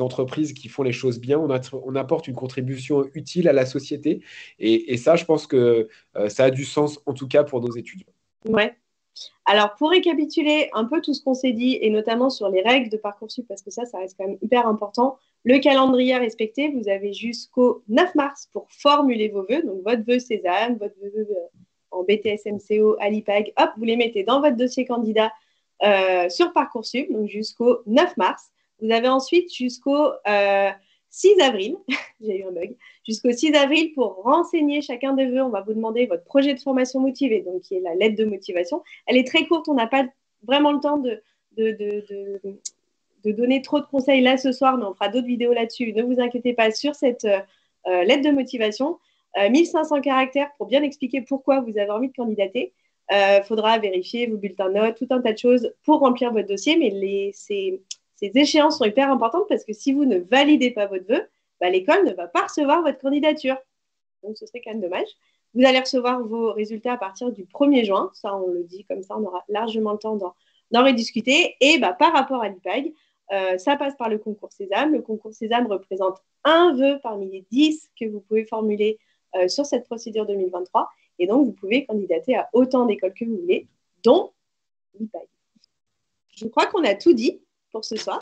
entreprises qui font les choses bien, on apporte une contribution utile à la société. Et ça, je pense que ça a du sens, en tout cas pour nos étudiants. Ouais. Alors, pour récapituler un peu tout ce qu'on s'est dit, et notamment sur les règles de Parcoursup, parce que ça reste quand même hyper important, le calendrier à respecter, vous avez jusqu'au 9 mars pour formuler vos vœux, donc votre vœu Cézanne, votre vœu en BTS MCO, à l'IPAG, hop, vous les mettez dans votre dossier candidat sur Parcoursup, donc jusqu'au 9 mars. Vous avez ensuite jusqu'au 6 avril, j'ai eu un bug, jusqu'au 6 avril pour renseigner chacun des vœux. On va vous demander votre projet de formation motivée, donc qui est la lettre de motivation. Elle est très courte, on n'a pas vraiment le temps de donner trop de conseils là ce soir, mais on fera d'autres vidéos là-dessus. Ne vous inquiétez pas sur cette lettre de motivation. 1500 caractères pour bien expliquer pourquoi vous avez envie de candidater. Faudra vérifier vos bulletins de notes, tout un tas de choses pour remplir votre dossier, mais ces échéances sont hyper importantes parce que si vous ne validez pas votre vœu, l'école ne va pas recevoir votre candidature. Donc, ce serait quand même dommage. Vous allez recevoir vos résultats à partir du 1er juin. Ça, on le dit comme ça, on aura largement le temps d'en rediscuter. Et par rapport à l'IPAG, ça passe par le concours Sésame. Le concours Sésame représente un vœu parmi les 10 que vous pouvez formuler sur cette procédure 2023. Et donc, vous pouvez candidater à autant d'écoles que vous voulez, dont l'IPAG. Je crois qu'on a tout dit pour ce soir.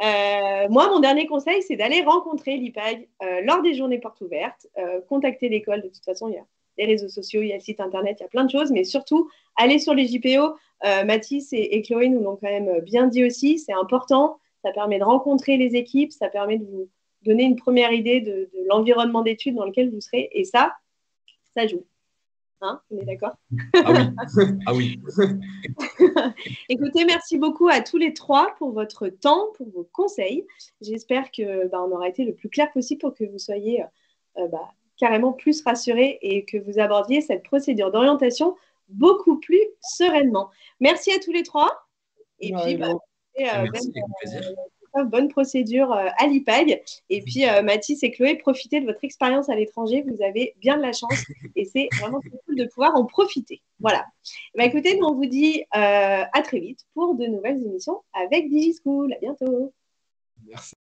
Moi, mon dernier conseil, c'est d'aller rencontrer l'IPAG lors des journées portes ouvertes, contacter l'école. De toute façon, il y a les réseaux sociaux, il y a le site internet, il y a plein de choses, mais surtout, aller sur les JPO. Mathis et Chloé nous l'ont quand même bien dit aussi, c'est important, ça permet de rencontrer les équipes, ça permet de vous donner une première idée de l'environnement d'études dans lequel vous serez, et ça joue. Hein, on est d'accord? Ah oui, ah oui. Écoutez, merci beaucoup à tous les trois pour votre temps, pour vos conseils. J'espère que on aura été le plus clair possible pour que vous soyez carrément plus rassurés et que vous abordiez cette procédure d'orientation beaucoup plus sereinement. Merci à tous les trois. Et puis, merci, plaisir. Bonne procédure à l'IPAG. Et puis, Mathis et Chloé, profitez de votre expérience à l'étranger. Vous avez bien de la chance et c'est vraiment cool de pouvoir en profiter. Voilà. Écoutez, nous, on vous dit à très vite pour de nouvelles émissions avec DigiSchool. À bientôt. Merci.